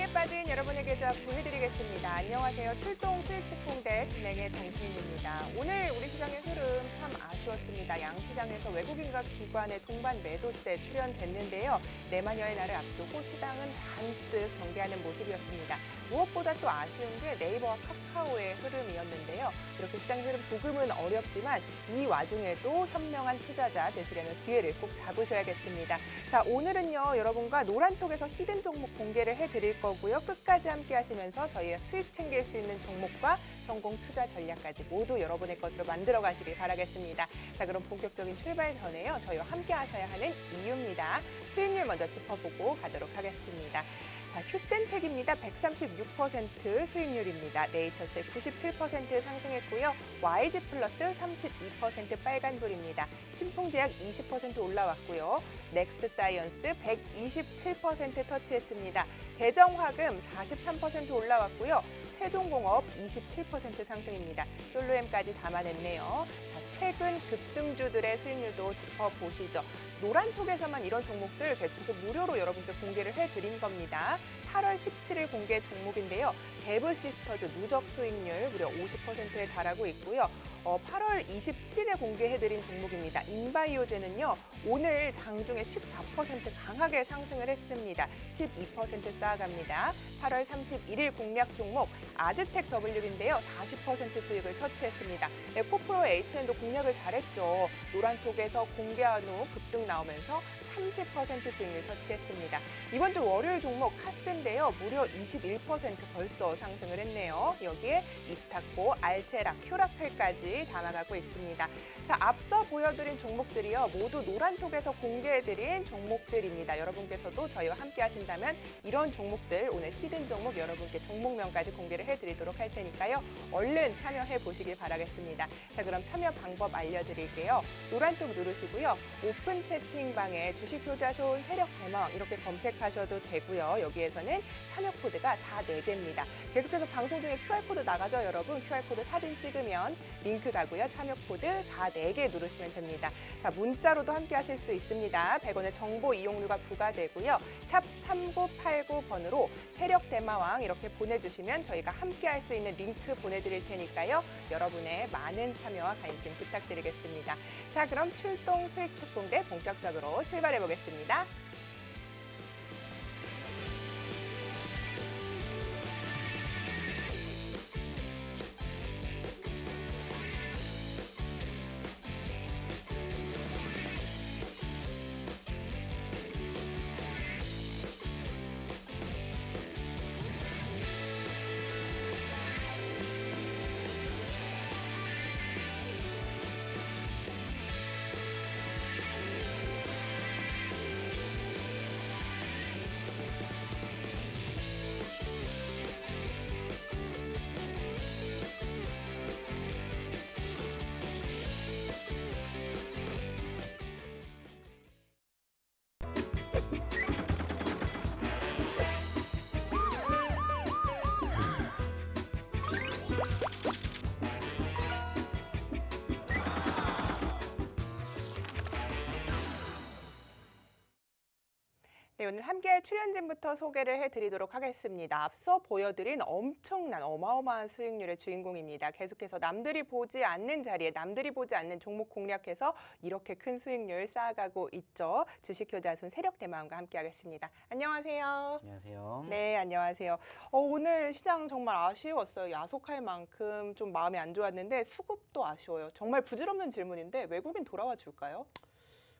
경기에 빠진 여러분의 계좌 구해드리겠습니다. 안녕하세요. 출동 수익특공대 진행의 정수인입니다. 오늘 우리 시장의 흐름 참 아쉬웠습니다. 양시장에서 외국인과 기관의 동반 매도세 출현됐는데요. 내마녀의 날을 앞두고 시장은 잔뜩 경계하는 모습이었습니다. 무엇보다 또 아쉬운 게 네이버와 카카오의 흐름이었는데요. 이렇게 시장의 흐름 조금은 어렵지만 이 와중에도 현명한 투자자 되시려면 기회를 꼭 잡으셔야겠습니다. 자, 오늘은요, 여러분과 노란톡에서 히든 종목 공개를 해드릴 거고요. 끝까지 함께 하시면서 저희가 수익 챙길 수 있는 종목과 성공 투자 전략까지 모두 여러분의 것으로 만들어 가시길 바라겠습니다. 자, 그럼 본격적인 출발 전에요. 저희와 함께 하셔야 하는 이유입니다. 수익률 먼저 짚어보고 가도록 하겠습니다. 자, 휴센텍입니다. 136% 수익률입니다. 네이처스 97% 상승했고요. YG 플러스 32% 빨간불입니다. 신풍제약 20% 올라왔고요. 넥스사이언스 127% 터치했습니다. 대정화금 43% 올라왔고요. 세종공업 27% 상승입니다. 솔로엠까지 담아냈네요. 자, 최근 급등주들의 수익률도 짚어보시죠. 노란톡에서만 이런 종목들 계속해서 무료로 여러분께 공개를 해드린 겁니다. 8월 17일 공개 종목인데요. 데브시스터즈 누적 수익률 무려 50%에 달하고 있고요. 8월 27일에 공개해드린 종목입니다. 인바이오제는요. 오늘 장중에 14% 강하게 상승을 했습니다. 12% 쌓아갑니다. 8월 31일 공략 종목 아즈텍 W인데요. 40% 수익을 터치했습니다. 에코프로 HN도 공략을 잘했죠. 노란톡에서 공개한 후 급등 나오면서 30% 수익률 터치했습니다. 이번 주 월요일 종목 카스인데요. 무려 21% 벌써 상승을 했네요. 여기에 이스타코, 알체라, 큐라펠까지 담아가고 있습니다. 자, 앞서 보여드린 종목들이요. 모두 노란톡에서 공개해드린 종목들입니다. 여러분께서도 저희와 함께 하신다면 이런 종목들 오늘 히든 종목 여러분께 종목명까지 공개를 해드리도록 할 테니까요. 얼른 참여해 보시길 바라겠습니다. 자, 그럼 참여 방법 알려드릴게요. 노란톡 누르시고요. 오픈 채팅방에 주식효자손 세력 대망 이렇게 검색하셔도 되고요. 여기에서는 참여 코드가 4,4개입니다. 계속해서 방송 중에 QR코드 나가죠, 여러분. QR코드 사진 찍으면 링크 가고요. 참여 코드 4,4개 누르시면 됩니다. 자, 문자로도 함께 하실 수 있습니다. 100원의 정보 이용료가 부과되고요. 샵 3989번으로 세력 대마왕 이렇게 보내주시면 저희가 함께 할 수 있는 링크 보내드릴 테니까요. 여러분의 많은 참여와 관심 부탁드리겠습니다. 자, 그럼 출동 수익특공대 본격적으로 출발해 보겠습니다. 네, 오늘 함께할 출연진부터 소개를 해드리도록 하겠습니다. 앞서 보여드린 엄청난 어마어마한 수익률의 주인공입니다. 계속해서 남들이 보지 않는 자리에 남들이 보지 않는 종목 공략해서 이렇게 큰 수익률 쌓아가고 있죠. 주식효자손 세력대마왕과 함께하겠습니다. 안녕하세요. 안녕하세요. 네, 안녕하세요. 오늘 시장 정말 아쉬웠어요. 야속할 만큼 좀 마음이 안 좋았는데 수급도 아쉬워요. 정말 부질없는 질문인데 외국인 돌아와 줄까요?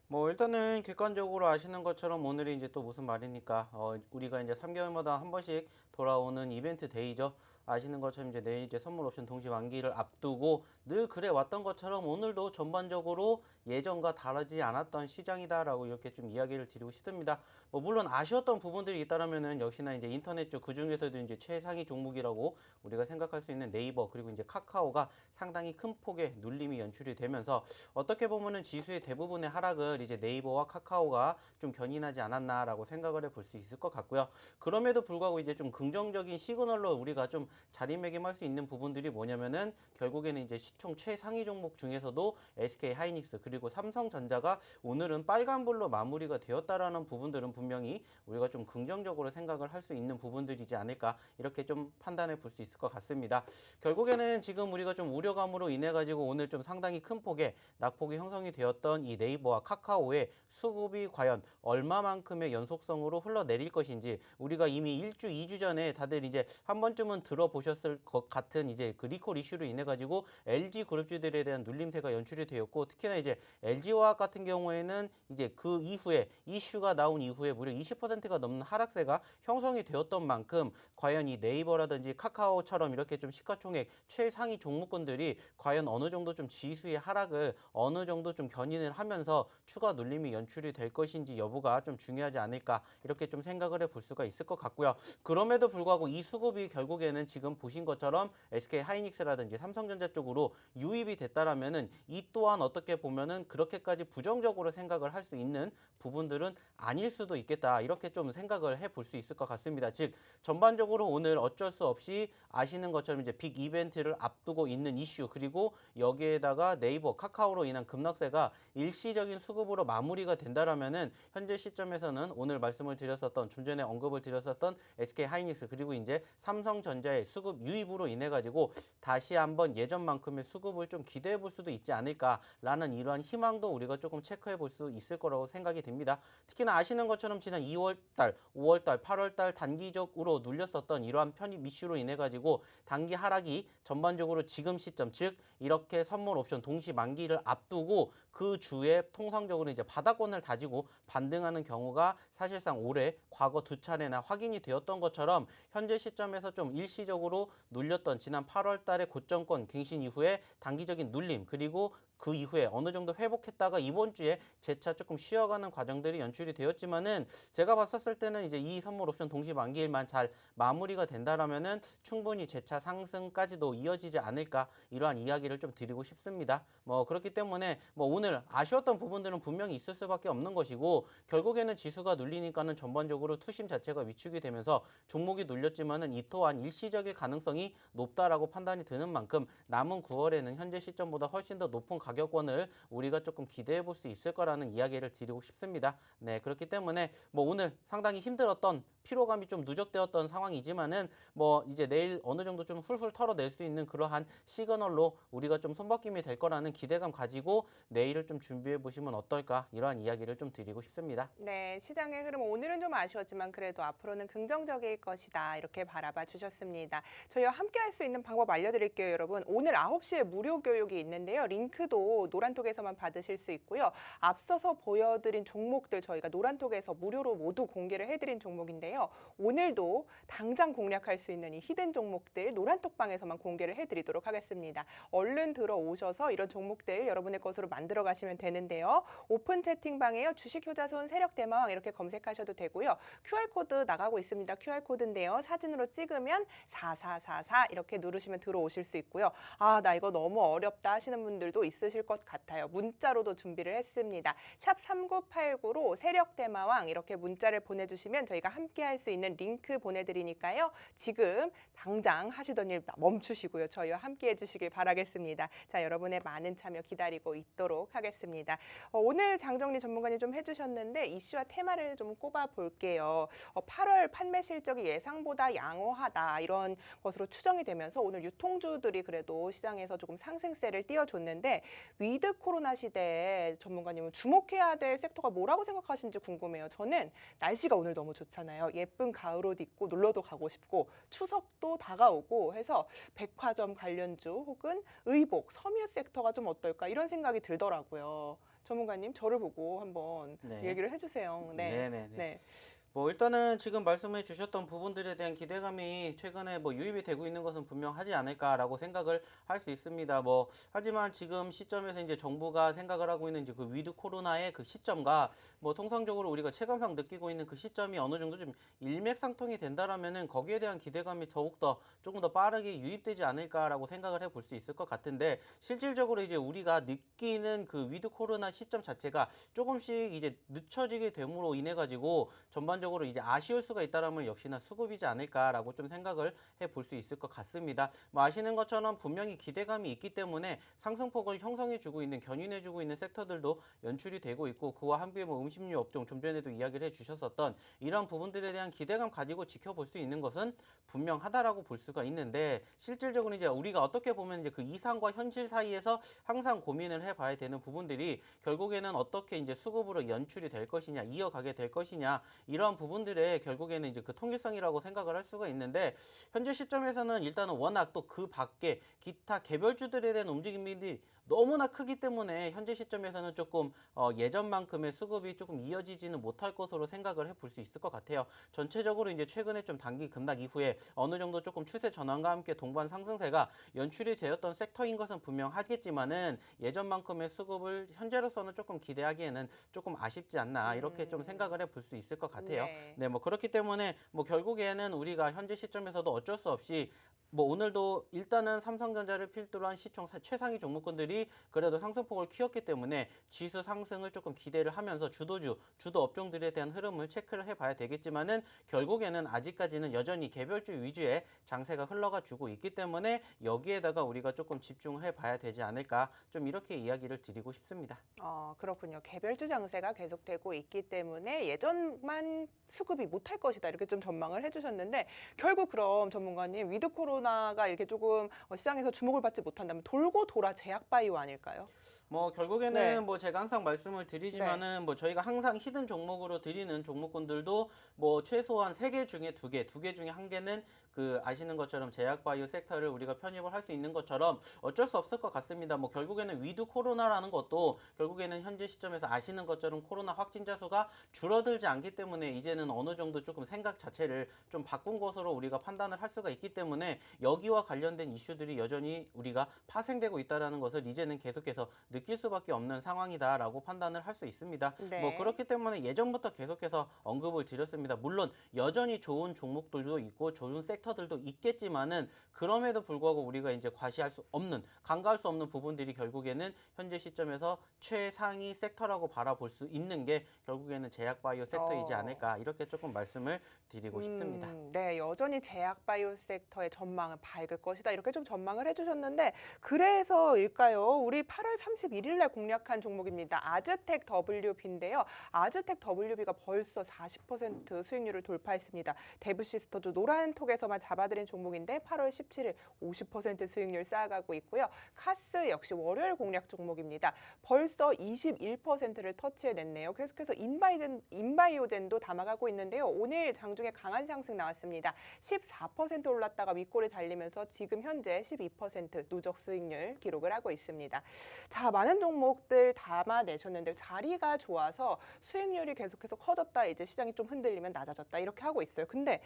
뭐 일단은 객관적으로 아시는 것처럼 오늘이 이제 또 무슨 말이니까 우리가 이제 3개월마다 한 번씩 돌아오는 이벤트 데이죠. 아시는 것처럼 이제 내일 이제 선물 옵션 동시 만기를 앞두고 늘 그래 왔던 것처럼 오늘도 전반적으로 예전과 다르지 않았던 시장이다라고 이렇게 좀 이야기를 드리고 싶습니다. 뭐 물론 아쉬웠던 부분들이 있다라면은 역시나 이제 인터넷주 그 중에서도 이제 최상위 종목이라고 우리가 생각할 수 있는 네이버 그리고 이제 카카오가 상당히 큰 폭의 눌림이 연출이 되면서 어떻게 보면은 지수의 대부분의 하락을 이제 네이버와 카카오가 좀 견인하지 않았나라고 생각을 해볼 수 있을 것 같고요. 그럼에도 불구하고 이제 좀 긍정적인 시그널로 우리가 좀 자리매김할 수 있는 부분들이 뭐냐면은 결국에는 이제 시총 최상위 종목 중에서도 SK 하이닉스 그리고 삼성전자가 오늘은 빨간불로 마무리가 되었다라는 부분들은 분명히 우리가 좀 긍정적으로 생각을 할 수 있는 부분들이지 않을까 이렇게 좀 판단해 볼 수 있을 것 같습니다. 결국에는 지금 우리가 좀 우려감으로 인해 가지고 오늘 좀 상당히 큰 폭의 낙폭이 형성이 되었던 이 네이버와 카카오의 수급이 과연 얼마만큼의 연속성으로 흘러내릴 것인지 우리가 이미 1주, 2주 전에 다들 이제 한 번쯤은 들어보셨을 것 같은 이제 그 리콜 이슈로 인해 가지고 LG 그룹주들에 대한 눌림세가 연출이 되었고 특히나 이제 LG화학 같은 경우에는 이제 그 이후에 이슈가 나온 이후에 무려 20%가 넘는 하락세가 형성이 되었던 만큼 과연 이 네이버라든지 카카오처럼 이렇게 좀 시가총액 최상위 종목군들이 과연 어느 정도 좀 지수의 하락을 어느 정도 좀 견인을 하면서 추가 눌림이 연출이 될 것인지 여부가 좀 중요하지 않을까 이렇게 좀 생각을 해볼 수가 있을 것 같고요. 그럼에도 불구하고 이 수급이 결국에는 지금 보신 것처럼 SK 하이닉스라든지 삼성전자 쪽으로 유입이 됐다라면은 이 또한 어떻게 보면은 그렇게까지 부정적으로 생각을 할 수 있는 부분들은 아닐 수도 있겠다 이렇게 좀 생각을 해볼 수 있을 것 같습니다. 즉 전반적으로 오늘 어쩔 수 없이 아시는 것처럼 이제 빅 이벤트를 앞두고 있는 이슈 그리고 여기에다가 네이버, 카카오로 인한 급락세가 일시적인 수급으로 마무리가 된다라면은 현재 시점에서는 오늘 말씀을 드렸었던 좀 전에 언급을 드렸었던 SK 하이닉스 그리고 이제 삼성전자의 수급 유입으로 인해 가지고 다시 한번 예전만큼의 수급을 좀 기대해 볼 수도 있지 않을까라는 이러한 희망도 우리가 조금 체크해 볼 수 있을 거라고 생각이 됩니다. 특히나 아시는 것처럼 지난 2월달, 5월달, 8월달 단기적으로 눌렸었던 이러한 편입 이슈로 인해 가지고 단기 하락이 전반적으로 지금 시점 즉 이렇게 선물 옵션 동시 만기를 앞두고 그 주에 통상적으로 이제 바닥권을 다지고 반등하는 경우가 사실상 올해 과거 두 차례나 확인이 되었던 것처럼 현재 시점에서 좀 일시적으로 눌렸던 지난 8월 달의 고점권 갱신 이후에 단기적인 눌림 그리고 그 이후에 어느 정도 회복했다가 이번 주에 재차 조금 쉬어가는 과정들이 연출이 되었지만은 제가 봤었을 때는 이제 이 선물 옵션 동시 만기일만 잘 마무리가 된다라면은 충분히 재차 상승까지도 이어지지 않을까 이러한 이야기를 좀 드리고 싶습니다. 뭐 그렇기 때문에 뭐 오늘 아쉬웠던 부분들은 분명히 있을 수밖에 없는 것이고 결국에는 지수가 눌리니까는 전반적으로 투심 자체가 위축이 되면서 종목이 눌렸지만은 이 또한 일시적일 가능성이 높다라고 판단이 드는 만큼 남은 9월에는 현재 시점보다 훨씬 더 높은 가격권을 우리가 조금 기대해 볼 수 있을 거라는 이야기를 드리고 싶습니다. 네, 그렇기 때문에 뭐 오늘 상당히 힘들었던 피로감이 좀 누적되었던 상황이지만은 뭐 이제 내일 어느 정도 좀 훌훌 털어낼 수 있는 그러한 시그널로 우리가 좀 손바뀜이 될 거라는 기대감 가지고 내일을 좀 준비해 보시면 어떨까 이러한 이야기를 좀 드리고 싶습니다. 네, 시장의 흐름 오늘은 좀 아쉬웠지만 그래도 앞으로는 긍정적일 것이다 이렇게 바라봐 주셨습니다. 저희와 함께 할 수 있는 방법 알려드릴게요, 여러분. 오늘 9시에 무료 교육이 있는데요. 링크도 노란톡에서만 받으실 수 있고요. 앞서서 보여드린 종목들 저희가 노란톡에서 무료로 모두 공개를 해드린 종목인데요. 오늘도 당장 공략할 수 있는 이 히든 종목들 노란톡방에서만 공개를 해드리도록 하겠습니다. 얼른 들어오셔서 이런 종목들 여러분의 것으로 만들어 가시면 되는데요. 오픈 채팅방에요. 주식 효자손 세력 대마왕 이렇게 검색하셔도 되고요. QR코드 나가고 있습니다. QR코드인데요. 사진으로 찍으면 4444 이렇게 누르시면 들어오실 수 있고요. 아, 나 이거 너무 어렵다 하시는 분들도 있으실 것 같아요. 문자로도 준비를 했습니다. 샵 3989로 세력 대마왕 이렇게 문자를 보내주시면 저희가 함께 할 수 있는 링크 보내드리니까요. 지금 당장 하시던 일 멈추시고요. 저희와 함께 해주시길 바라겠습니다. 자, 여러분의 많은 참여 기다리고 있도록 하겠습니다. 오늘 장정리 전문가님 좀 해주셨는데 이슈와 테마를 좀 꼽아 볼게요. 8월 판매 실적이 예상보다 양호하다 이런 것으로 추정이 되면서 오늘 유통주들이 그래도 시장에서 조금 상승세를 띄워줬는데 위드 코로나 시대에 전문가님은 주목해야 될 섹터가 뭐라고 생각하시는지 궁금해요. 저는 날씨가 오늘 너무 좋잖아요. 예쁜 가을 옷 입고 놀러도 가고 싶고 추석도 다가오고 해서 백화점 관련주 혹은 의복, 섬유 섹터가 좀 어떨까 이런 생각이 들더라고요. 전문가님 저를 보고 한번 네. 얘기를 해주세요. 네네네. 뭐 일단은 지금 말씀해 주셨던 부분들에 대한 기대감이 최근에 뭐 유입이 되고 있는 것은 분명하지 않을까라고 생각을 할 수 있습니다. 뭐 하지만 지금 시점에서 이제 정부가 생각을 하고 있는 이제 그 위드 코로나의 그 시점과 뭐 통상적으로 우리가 체감상 느끼고 있는 그 시점이 어느 정도 좀 일맥상통이 된다라면은 거기에 대한 기대감이 더욱더 조금 더 빠르게 유입되지 않을까라고 생각을 해볼 수 있을 것 같은데 실질적으로 이제 우리가 느끼는 그 위드 코로나 시점 자체가 조금씩 이제 늦춰지게 됨으로 인해 가지고 전반 객관적으로 이제 아쉬울 수가 있다라면 역시나 수급이지 않을까라고 좀 생각을 해볼 수 있을 것 같습니다. 뭐 아시는 것처럼 분명히 기대감이 있기 때문에 상승폭을 형성해주고 있는 견인해주고 있는 섹터들도 연출이 되고 있고 그와 함께 뭐 음식료 업종 좀 전에도 이야기를 해주셨었던 이런 부분들에 대한 기대감 가지고 지켜볼 수 있는 것은 분명하다라고 볼 수가 있는데 실질적으로 이제 우리가 어떻게 보면 이제 그 이상과 현실 사이에서 항상 고민을 해봐야 되는 부분들이 결국에는 어떻게 이제 수급으로 연출이 될 것이냐 이어가게 될 것이냐 이러한 부분들에 결국에는 이제 그 통일성이라고 생각을 할 수가 있는데 현재 시점에서는 일단은 워낙 또 그 밖에 기타 개별주들에 대한 움직임이 너무나 크기 때문에 현재 시점에서는 조금 예전만큼의 수급이 조금 이어지지는 못할 것으로 생각을 해볼 수 있을 것 같아요. 전체적으로 이제 최근에 좀 단기 급락 이후에 어느 정도 조금 추세 전환과 함께 동반 상승세가 연출이 되었던 섹터인 것은 분명하겠지만은 예전만큼의 수급을 현재로서는 조금 기대하기에는 조금 아쉽지 않나 이렇게 좀 생각을 해볼 수 있을 것 같아요. 네. 네, 뭐 그렇기 때문에 뭐 결국에는 우리가 현재 시점에서도 어쩔 수 없이 뭐 오늘도 일단은 삼성전자를 필두로 한 시총 최상위 종목군들이 그래도 상승폭을 키웠기 때문에 지수 상승을 조금 기대를 하면서 주도 업종들에 대한 흐름을 체크를 해봐야 되겠지만은 결국에는 아직까지는 여전히 개별주 위주의 장세가 흘러가 주고 있기 때문에 여기에다가 우리가 조금 집중을 해봐야 되지 않을까 좀 이렇게 이야기를 드리고 싶습니다. 그렇군요. 개별주 장세가 계속되고 있기 때문에 예전만 수급이 못할 것이다 이렇게 좀 전망을 해주셨는데 결국 그럼 전문가님 위드 코로나가 이렇게 조금 시장에서 주목을 받지 못한다면 돌고 돌아 제약바이오 아닐까요? 뭐 결국에는 네. 뭐 제가 항상 말씀을 드리지만은 뭐 저희가 항상 히든 종목으로 드리는 종목군들도 뭐 최소한 3개 중에 2개, 2개 중에 1개는 그 아시는 것처럼 제약바이오 섹터를 우리가 편입을 할 수 있는 것처럼 어쩔 수 없을 것 같습니다. 뭐 결국에는 위드 코로나라는 것도 결국에는 현재 시점에서 아시는 것처럼 코로나 확진자 수가 줄어들지 않기 때문에 이제는 어느 정도 조금 생각 자체를 좀 바꾼 것으로 우리가 판단을 할 수가 있기 때문에 여기와 관련된 이슈들이 여전히 우리가 파생되고 있다는 것을 이제는 계속해서 느낄 수밖에 없는 상황이다라고 판단을 할 수 있습니다. 네. 뭐 그렇기 때문에 예전부터 계속해서 언급을 드렸습니다. 물론 여전히 좋은 종목들도 있고 좋은 섹터들도 있겠지만은 그럼에도 불구하고 우리가 이제 과시할 수 없는 간과할 수 없는 부분들이 결국에는 현재 시점에서 최상위 섹터라고 바라볼 수 있는 게 결국에는 제약바이오 섹터이지 않을까 이렇게 조금 말씀을 드리고 싶습니다. 네, 여전히 제약바이오 섹터의 전망은 밝을 것이다 이렇게 좀 전망을 해주셨는데 그래서일까요? 우리 8월 31일 날 공략한 종목입니다. 아즈텍 WB인데요. 아즈텍 WB가 벌써 40% 수익률을 돌파했습니다. 데브시스터즈 노란톡에서만 잡아드린 종목인데 8월 17일 50% 수익률 쌓아가고 있고요. 카스 역시 월요일 공략 종목입니다. 벌써 21%를 터치해냈네요. 계속해서 인바이오젠도 담아가고 있는데요. 오늘 장중에 강한 상승 나왔습니다. 14% 올랐다가 윗골을 달리면서 지금 현재 12% 누적 수익률 기록을 하고 있습니다. 자, 많은 종목들 담아내셨는데 자리가 좋아서 수익률이 계속해서 커졌다 이제 시장이 좀 흔들리면 낮아졌다 이렇게 하고 있어요. 근데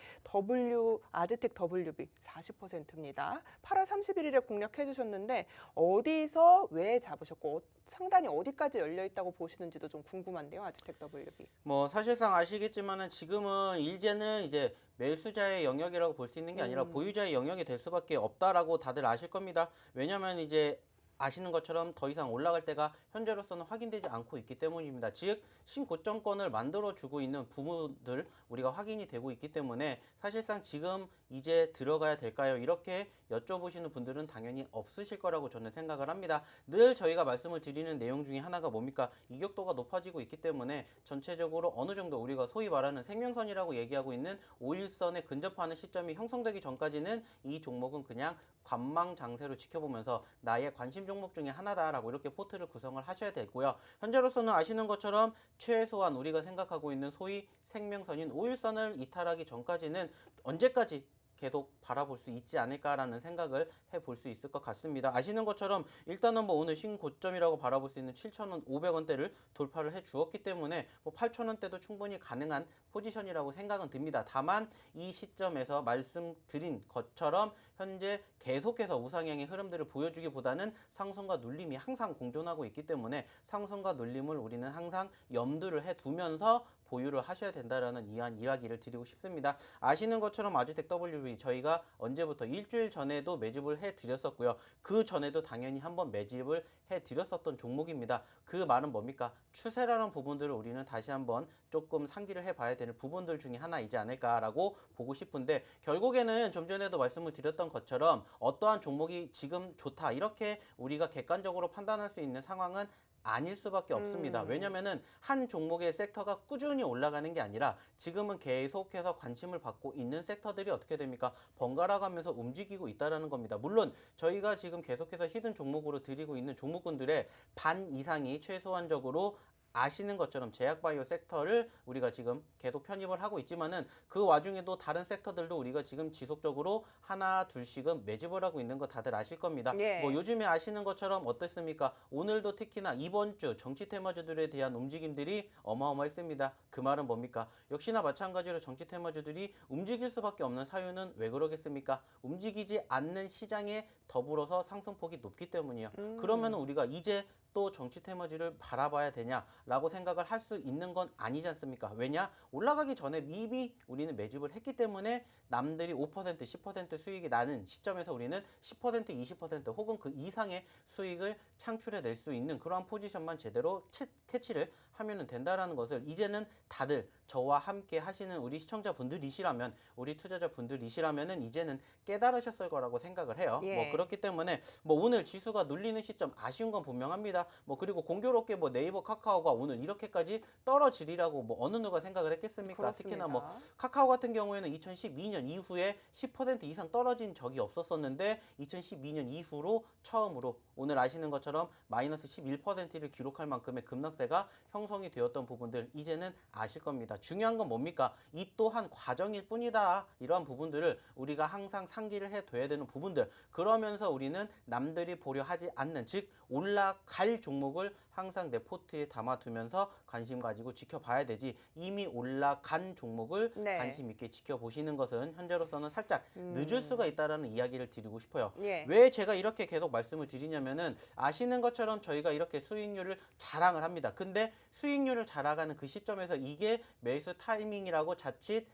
아즈텍 WB 40%입니다. 8월 31일에 공략해 주셨는데 어디서 왜 잡으셨고 상단이 어디까지 열려 있다고 보시는지도 좀 궁금한데요. 아즈텍 WB. 뭐 사실상 아시겠지만은 지금은 이제는 이제 매수자의 영역이라고 볼 수 있는 게 아니라 보유자의 영역이 될 수밖에 없다라고 다들 아실 겁니다. 왜냐하면 이제 아시는 것처럼 더 이상 올라갈 때가 현재로서는 확인되지 않고 있기 때문입니다. 즉 신고점권을 만들어주고 있는 부분들 우리가 확인이 되고 있기 때문에 사실상 지금 이제 들어가야 될까요? 이렇게 여쭤보시는 분들은 당연히 없으실 거라고 저는 생각을 합니다. 늘 저희가 말씀을 드리는 내용 중에 하나가 뭡니까? 이격도가 높아지고 있기 때문에 전체적으로 어느 정도 우리가 소위 말하는 생명선이라고 얘기하고 있는 5일선에 근접하는 시점이 형성되기 전까지는 이 종목은 그냥 관망 장세로 지켜보면서 나의 관심 종목 중에 하나다라고 이렇게 포트를 구성을 하셔야 되고요. 현재로서는 아시는 것처럼 최소한 우리가 생각하고 있는 소위 생명선인 5일선을 이탈하기 전까지는 언제까지 계속 바라볼 수 있지 않을까라는 생각을 해볼 수 있을 것 같습니다. 아시는 것처럼 일단은 뭐 오늘 신고점이라고 바라볼 수 있는 7,500원대를 돌파를 해 주었기 때문에 뭐 8,000원대도 충분히 가능한 포지션이라고 생각은 듭니다. 다만 이 시점에서 말씀드린 것처럼 현재 계속해서 우상향의 흐름들을 보여주기보다는 상승과 눌림이 항상 공존하고 있기 때문에 상승과 눌림을 우리는 항상 염두를 해두면서 보유를 하셔야 된다라는 이야기를 드리고 싶습니다. 아시는 것처럼 아주텍 WV 저희가 언제부터 일주일 전에도 매집을 해드렸었고요. 그 전에도 당연히 한번 매집을 해드렸었던 종목입니다. 그 말은 뭡니까? 추세라는 부분들을 우리는 다시 한번 조금 상기를 해봐야 되는 부분들 중에 하나이지 않을까라고 보고 싶은데, 결국에는 좀 전에도 말씀을 드렸던 것처럼 어떠한 종목이 지금 좋다 이렇게 우리가 객관적으로 판단할 수 있는 상황은 아닐 수밖에 없습니다. 왜냐면은 한 종목의 섹터가 꾸준히 올라가는 게 아니라 지금은 계속해서 관심을 받고 있는 섹터들이 어떻게 됩니까? 번갈아 가면서 움직이고 있다라는 겁니다. 물론 저희가 지금 계속해서 히든 종목으로 드리고 있는 종목군들의 반 이상이 최소한적으로 아시는 것처럼 제약바이오 섹터를 우리가 지금 계속 편입을 하고 있지만은 그 와중에도 다른 섹터들도 우리가 지금 지속적으로 하나 둘씩은 매집을 하고 있는 거 다들 아실 겁니다. 예. 뭐 요즘에 아시는 것처럼 어떻습니까? 오늘도 특히나 이번 주 정치 테마주들에 대한 움직임들이 어마어마했습니다. 그 말은 뭡니까? 역시나 마찬가지로 정치 테마주들이 움직일 수밖에 없는 사유는 왜 그러겠습니까? 움직이지 않는 시장에 더불어서 상승폭이 높기 때문이에요. 그러면 우리가 이제 또 정치 테마주를 바라봐야 되냐라고 생각을 할 수 있는 건 아니지 않습니까? 왜냐? 올라가기 전에 이미 우리는 매집을 했기 때문에 남들이 5%, 10% 수익이 나는 시점에서 우리는 10%, 20% 혹은 그 이상의 수익을 창출해낼 수 있는 그러한 포지션만 제대로 캐치를 하면 된다라는 것을 이제는 다들 저와 함께 하시는 우리 시청자분들이시라면, 우리 투자자분들이시라면은 이제는 깨달으셨을 거라고 생각을 해요. 예. 뭐 그렇기 때문에 뭐 오늘 지수가 눌리는 시점 아쉬운 건 분명합니다. 뭐 그리고 공교롭게 뭐 네이버 카카오가 오늘 이렇게까지 떨어지리라고 뭐 어느 누가 생각을 했겠습니까? 그렇습니다. 특히나 뭐 카카오 같은 경우에는 2012년 이후에 10% 이상 떨어진 적이 없었었는데 2012년 이후로 처음으로 오늘 아시는 것처럼 마이너스 11%를 기록할 만큼의 급락세가 형성이 되었던 부분들 이제는 아실 겁니다. 중요한 건 뭡니까? 이 또한 과정일 뿐이다. 이러한 부분들을 우리가 항상 상기를 해둬야 되는 부분들. 그러면서 우리는 남들이 보려 하지 않는, 즉 올라갈 종목을 항상 내 포트에 담아두면서 관심 가지고 지켜봐야 되지, 이미 올라간 종목을 네. 관심 있게 지켜보시는 것은 현재로서는 살짝 늦을 수가 있다라는 이야기를 드리고 싶어요. 예. 왜 제가 이렇게 계속 말씀을 드리냐면은 아시는 것처럼 저희가 이렇게 수익률을 자랑을 합니다. 근데 수익률을 자랑하는 그 시점에서 이게 매수 타이밍이라고 자칫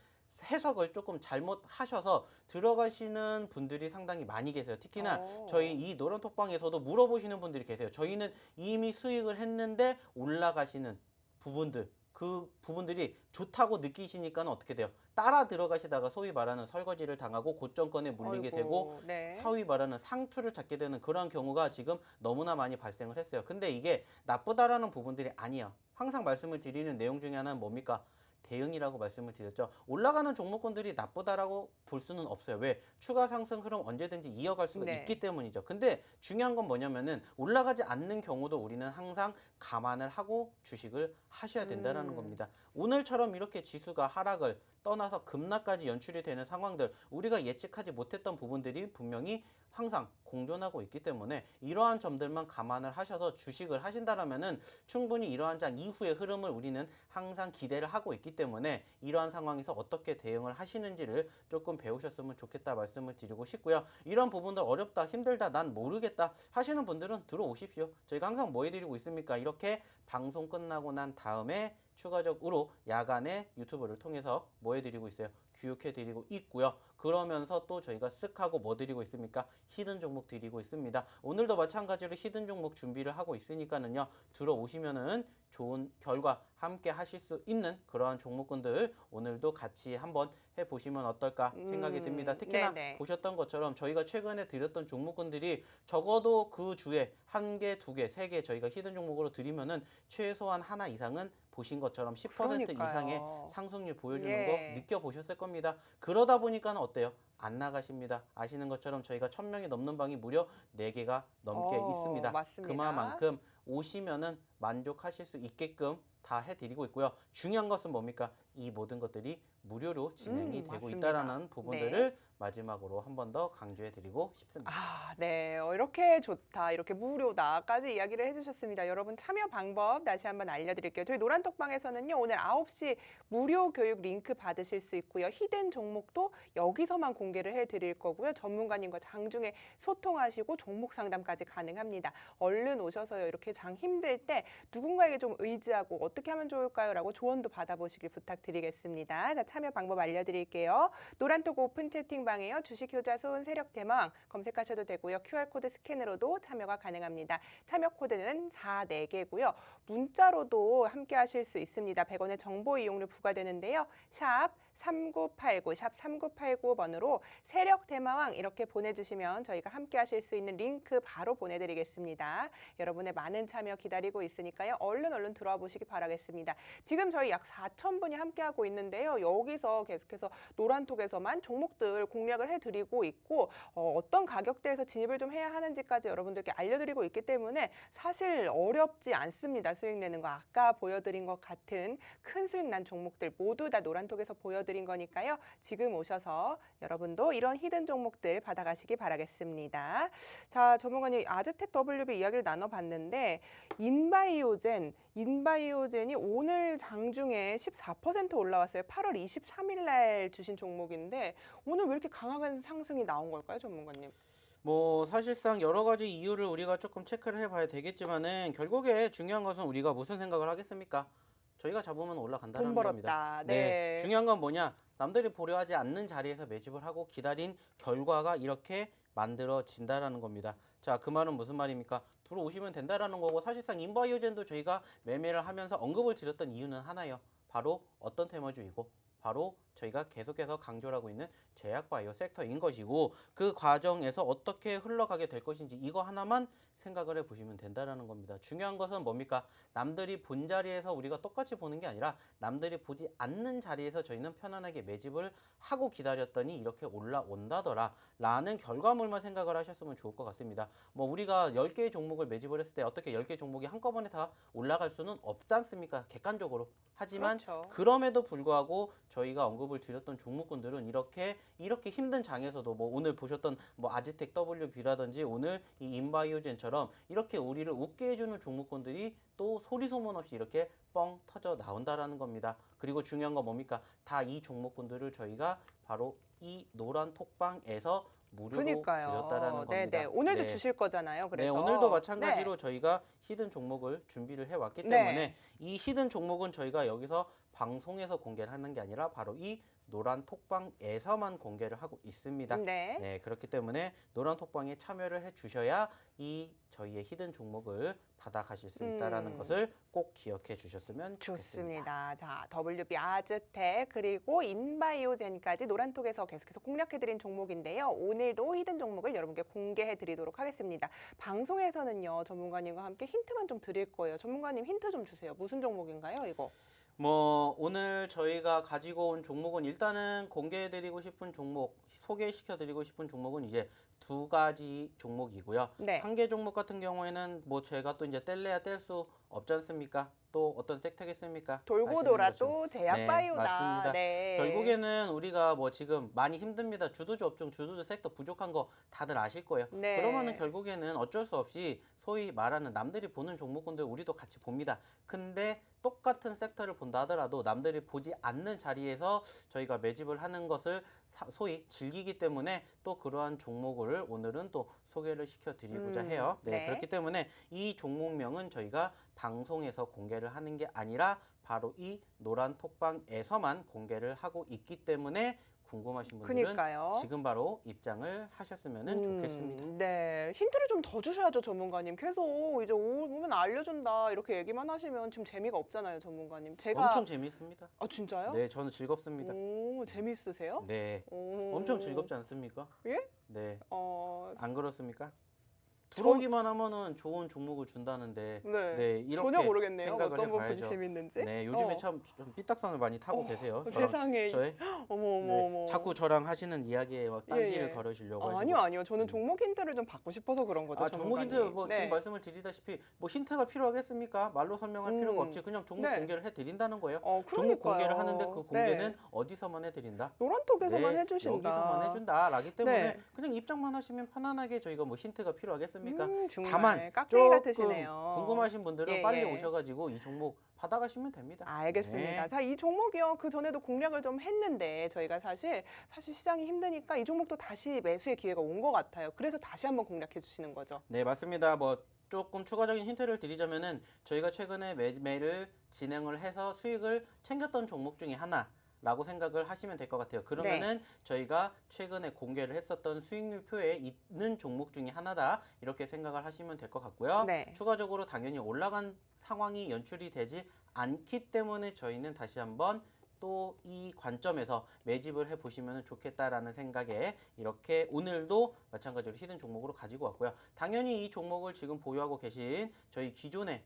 해석을 조금 잘못하셔서 들어가시는 분들이 상당히 많이 계세요. 특히나 저희 이 노란톡방에서도 물어보시는 분들이 계세요. 저희는 이미 수익을 했는데 올라가시는 부분들, 그 부분들이 좋다고 느끼시니까는 어떻게 돼요? 따라 들어가시다가 소위 말하는 설거지를 당하고 고점권에 물리게 아이고, 되고 네. 소위 말하는 상투를 잡게 되는 그런 경우가 지금 너무나 많이 발생을 했어요. 근데 이게 나쁘다라는 부분들이 아니에요. 항상 말씀을 드리는 내용 중에 하나는 뭡니까? 대응이라고 말씀을 드렸죠. 올라가는 종목군들이 나쁘다라고 볼 수는 없어요. 왜? 추가 상승 흐름 언제든지 이어갈 수가 네. 있기 때문이죠. 근데 중요한 건 뭐냐면은 올라가지 않는 경우도 우리는 항상 감안을 하고 주식을 하셔야 된다는 겁니다. 오늘처럼 이렇게 지수가 하락을 떠나서 급락까지 연출이 되는 상황들, 우리가 예측하지 못했던 부분들이 분명히 항상 공존하고 있기 때문에 이러한 점들만 감안을 하셔서 주식을 하신다라면은 충분히 이러한 장 이후의 흐름을 우리는 항상 기대를 하고 있기 때문에 이러한 상황에서 어떻게 대응을 하시는지를 조금 배우셨으면 좋겠다 말씀을 드리고 싶고요. 이런 부분들 어렵다, 힘들다, 난 모르겠다 하시는 분들은 들어오십시오. 저희가 항상 뭐 해드리고 있습니까? 이렇게 방송 끝나고 난 다음에 추가적으로 야간에 유튜브를 통해서 뭐 해드리고 있어요? 교육해드리고 있고요. 그러면서 또 저희가 쓱 하고 뭐 드리고 있습니까? 히든 종목 드리고 있습니다. 오늘도 마찬가지로 히든 종목 준비를 하고 있으니까는요. 들어오시면은 좋은 결과 함께 하실 수 있는 그러한 종목군들 오늘도 같이 한번 해보시면 어떨까 생각이 듭니다. 특히나 네네. 보셨던 것처럼 저희가 최근에 드렸던 종목군들이 적어도 그 주에 한 개, 두 개, 세 개 저희가 히든 종목으로 드리면은 최소한 하나 이상은 보신 것처럼 10% 그러니까요. 이상의 상승률 보여주는 예. 거 느껴보셨을 겁니다. 그러다 보니까 어때요? 안 나가십니다. 아시는 것처럼 저희가 1000명이 넘는 방이 무려 4개가 넘게 있습니다. 맞습니다. 그만큼 오시면은 만족하실 수 있게끔 다 해드리고 있고요. 중요한 것은 뭡니까? 이 모든 것들이 무료로 진행이 되고 맞습니다. 있다라는 부분들을 마지막으로 한 번 더 강조해드리고 싶습니다. 아, 네. 이렇게 좋다, 이렇게 무료다까지 이야기를 해주셨습니다. 여러분 참여 방법 다시 한번 알려드릴게요. 저희 노란톡방에서는요, 오늘 9시 무료 교육 링크 받으실 수 있고요. 히든 종목도 여기서만 공개를 해드릴 거고요. 전문가님과 장중에 소통하시고 종목 상담까지 가능합니다. 얼른 오셔서요. 이렇게 장 힘들 때 누군가에게 좀 의지하고 어떻게 하면 좋을까요? 라고 조언도 받아보시길 부탁드리겠습니다. 자, 참여 방법 알려드릴게요. 노란톡 오픈 채팅방에요. 주식 효자손 세력 대망 검색하셔도 되고요. QR코드 스캔으로도 참여가 가능합니다. 참여 코드는 4개고요. 문자로도 함께 하실 수 있습니다. 100원의 정보 이용료 부과되는데요. 샵 3989, 샵 3989번으로 세력 대마왕 이렇게 보내주시면 저희가 함께 하실 수 있는 링크 바로 보내드리겠습니다. 여러분의 많은 참여 기다리고 있으니까요. 얼른 들어와 보시기 바라겠습니다. 지금 저희 약 4,000분이 함께하고 있는데요. 여기서 계속해서 노란톡에서만 종목들 공략을 해드리고 있고 어떤 가격대에서 진입을 좀 해야 하는지까지 여러분들께 알려드리고 있기 때문에 사실 어렵지 않습니다. 수익 내는 거 아까 보여드린 것 같은 큰 수익 난 종목들 모두 다 노란톡에서 보여드린 거니까요. 지금 오셔서 여러분도 이런 히든 종목들 받아가시기 바라겠습니다. 자, 전문가님 아즈텍 WB 이야기를 나눠봤는데 인바이오젠이 오늘 장중에 14% 올라왔어요. 8월 23일 날 주신 종목인데 오늘 왜 이렇게 강한 상승이 나온 걸까요, 전문가님? 뭐 사실상 여러 가지 이유를 우리가 조금 체크를 해봐야 되겠지만은 결국에 중요한 것은 우리가 무슨 생각을 하겠습니까? 저희가 잡으면 올라간다는 돈 겁니다. 벌었다. 네. 중요한 건 뭐냐? 남들이 보려 하지 않는 자리에서 매집을 하고 기다린 결과가 이렇게 만들어진다라는 겁니다. 자, 그 말은 무슨 말입니까? 들어오시면 된다라는 거고 사실상 인바이오젠도 저희가 매매를 하면서 언급을 드렸던 이유는 하나예요. 바로 어떤 테마주이고 바로 저희가 계속해서 강조를 하고 있는 제약바이오 섹터인 것이고 그 과정에서 어떻게 흘러가게 될 것인지 이거 하나만 생각을 해보시면 된다라는 겁니다. 중요한 것은 뭡니까? 남들이 본 자리에서 우리가 똑같이 보는 게 아니라 남들이 보지 않는 자리에서 저희는 편안하게 매집을 하고 기다렸더니 이렇게 올라온다더라 라는 결과물만 생각을 하셨으면 좋을 것 같습니다. 뭐 우리가 10개의 종목을 매집을 했을 때 어떻게 10개 종목이 한꺼번에 다 올라갈 수는 없지 않습니까? 객관적으로. 하지만 그렇죠. 그럼에도 불구하고 저희가 언급을 드렸던 종목군들은 이렇게 힘든 장에서도 뭐 오늘 보셨던 뭐 아즈텍 WB라든지 오늘 이 인바이오젠처럼 이렇게 우리를 웃게 해주는 종목군들이 또 소리 소문 없이 이렇게 뻥 터져 나온다라는 겁니다. 그리고 중요한 건 뭡니까? 다 이 종목군들을 저희가 바로 이 노란 톡방에서 무료로 드렸다라는 겁니다. 네네. 오늘도 주실 거잖아요. 그래서 네, 오늘도 마찬가지로 저희가 히든 종목을 준비를 해왔기 때문에 이 히든 종목은 저희가 여기서 방송에서 공개를 하는 게 아니라 바로 이 노란 톡방에서만 공개를 하고 있습니다. 네. 그렇기 때문에 노란 톡방에 참여를 해주셔야 이 저희의 히든 종목을 받아가실 수 있다라는 것을 꼭 기억해 주셨으면 좋겠습니다. 좋습니다. 자, WB 아즈텍 그리고 인바이오젠까지 노란톡에서 계속해서 공략해드린 종목인데요. 오늘도 히든 종목을 여러분께 공개해드리도록 하겠습니다. 방송에서는요, 전문가님과 함께 힌트만 좀 드릴 거예요. 전문가님 힌트 좀 주세요. 무슨 종목인가요, 이거? 뭐 오늘 저희가 가지고 온 종목은 일단은 공개해드리고 싶은 종목, 소개시켜드리고 싶은 종목은 이제 2가지 종목이고요. 네. 한 개 종목 같은 경우에는 뭐 제가 또 이제 뗄래야 뗄 수 없지 않습니까? 또 어떤 섹터겠습니까? 돌고 돌아 또 제약바이오다. 맞습니다. 네. 결국에는 우리가 뭐 지금 많이 힘듭니다. 주도주 업종, 주도주 섹터 부족한 거 다들 아실 거예요. 네. 그러면은 결국에는 어쩔 수 없이 소위 말하는 남들이 보는 종목군들 우리도 같이 봅니다. 근데 똑같은 섹터를 본다 하더라도 남들이 보지 않는 자리에서 저희가 매집을 하는 것을 소위 즐기기 때문에 또 그러한 종목을 오늘은 또 소개를 시켜드리고자 해요. 네. 그렇기 때문에 이 종목명은 저희가 방송에서 공개를 하는 게 아니라 바로 이 노란 톡방에서만 공개를 하고 있기 때문에 궁금하신 분들은 그러니까요. 지금 바로 입장을 하셨으면 좋겠습니다. 네, 힌트를 좀 더 주셔야죠, 전문가님. 계속 이제 오면 알려준다 이렇게 얘기만 하시면 지금 재미가 없잖아요, 전문가님. 제가 엄청 재미있습니다. 아, 진짜요? 네, 저는 즐겁습니다. 오, 재미있으세요? 네, 오. 엄청 즐겁지 않습니까? 예? 네, 어, 안 그렇습니까? 들어오기만 하면은 좋은 종목을 준다는데 네. 이렇게 전혀 모르겠네요. 생각을 어떤 부분이 해봐야죠. 재밌는지. 네, 요즘에 참 좀 삐딱선을 많이 타고 계세요. 세상에. 저의 어머 어머 네, 어머. 자꾸 저랑 하시는 이야기에 막 딴지를 예. 걸으시려고 하시고. 아니요, 아니요. 저는 종목 힌트를 좀 받고 싶어서 그런 거죠, 아, 종목 힌트 전문가님. 뭐 네. 지금 말씀을 드리다시피 뭐 힌트가 필요하겠습니까? 말로 설명할 필요가 없지. 그냥 종목 네. 공개를 해드린다는 거예요. 종목 그러니까요. 공개를 하는데 그 공개는 네. 어디서만 해드린다? 노란톡에서만 네, 해주신다. 여기서만 해준다라기 때문에 네. 그냥 입장만 하시면 편안하게 저희가 뭐 힌트가 필요하겠습니까? 정말 다만 깍쟁이 조금 같으시네요. 궁금하신 분들은 예, 빨리 예. 오셔가지고 이 종목 받아가시면 됩니다. 알겠습니다. 네. 자, 이 종목이요. 그 전에도 공략을 좀 했는데 저희가 사실 시장이 힘드니까 이 종목도 다시 매수의 기회가 온 것 같아요. 그래서 다시 한번 공략해 주시는 거죠. 네, 맞습니다. 뭐 조금 추가적인 힌트를 드리자면은 저희가 최근에 매매를 진행을 해서 수익을 챙겼던 종목 중에 하나라고 생각을 하시면 될 것 같아요. 그러면은 저희가 최근에 공개를 했었던 수익률 표에 있는 종목 중에 하나다 이렇게 생각을 하시면 될 것 같고요. 네. 추가적으로 당연히 올라간 상황이 연출이 되지 않기 때문에 저희는 다시 한번 또 이 관점에서 매집을 해보시면 좋겠다라는 생각에 이렇게 오늘도 마찬가지로 히든 종목으로 가지고 왔고요. 당연히 이 종목을 지금 보유하고 계신 저희 기존에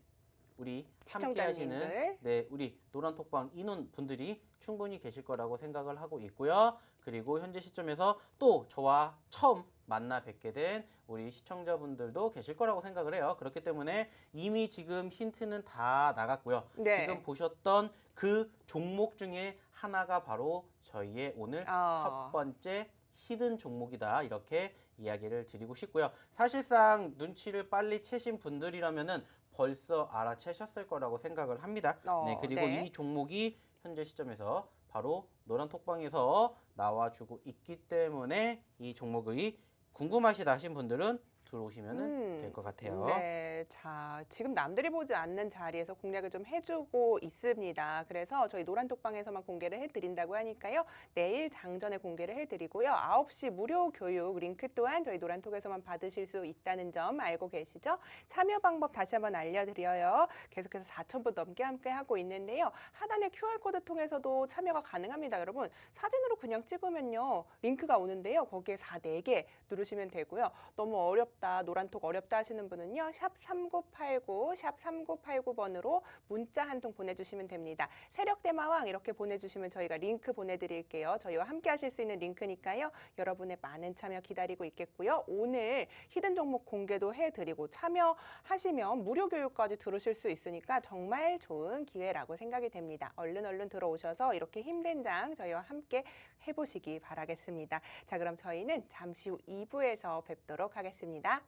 우리 함께 하시는 시청자님들. 우리 노란톡방 인원 분들이 충분히 계실 거라고 생각을 하고 있고요. 그리고 현재 시점에서 또 저와 처음 만나 뵙게 된 우리 시청자분들도 계실 거라고 생각을 해요. 그렇기 때문에 이미 지금 힌트는 다 나갔고요. 네. 지금 보셨던 그 종목 중에 하나가 바로 저희의 오늘 첫 번째 히든 종목이다. 이렇게 이야기를 드리고 싶고요. 사실상 눈치를 빨리 채신 분들이라면은 벌써 알아채셨을 거라고 생각을 합니다. 네, 그리고 이 종목이 현재 시점에서 바로 노란톡방에서 나와주고 있기 때문에 이 종목이 궁금하시다 하신 분들은 들어오시면 될 것 같아요. 네, 자, 지금 남들이 보지 않는 자리에서 공략을 좀 해주고 있습니다. 그래서 저희 노란톡방에서만 공개를 해드린다고 하니까요. 내일 장전에 공개를 해드리고요. 9시 무료 교육 링크 또한 저희 노란톡에서만 받으실 수 있다는 점 알고 계시죠? 참여 방법 다시 한번 알려드려요. 계속해서 4,000분 넘게 함께 하고 있는데요. 하단의 QR코드 통해서도 참여가 가능합니다. 여러분, 사진으로 그냥 찍으면요. 링크가 오는데요. 거기에 4개 누르시면 되고요. 너무 어렵다, 노란톡 어렵다 하시는 분은요. 샵 3989, 샵 3989번으로 문자 한 통 보내주시면 됩니다. 세력대마왕 이렇게 보내주시면 저희가 링크 보내드릴게요. 저희와 함께 하실 수 있는 링크니까요. 여러분의 많은 참여 기다리고 있겠고요. 오늘 히든 종목 공개도 해드리고 참여하시면 무료 교육까지 들으실 수 있으니까 정말 좋은 기회라고 생각이 됩니다. 얼른 들어오셔서 이렇게 힘든 장 저희와 함께 해보시기 바라겠습니다. 자, 그럼 저희는 잠시 후 2부에서 뵙도록 하겠습니다.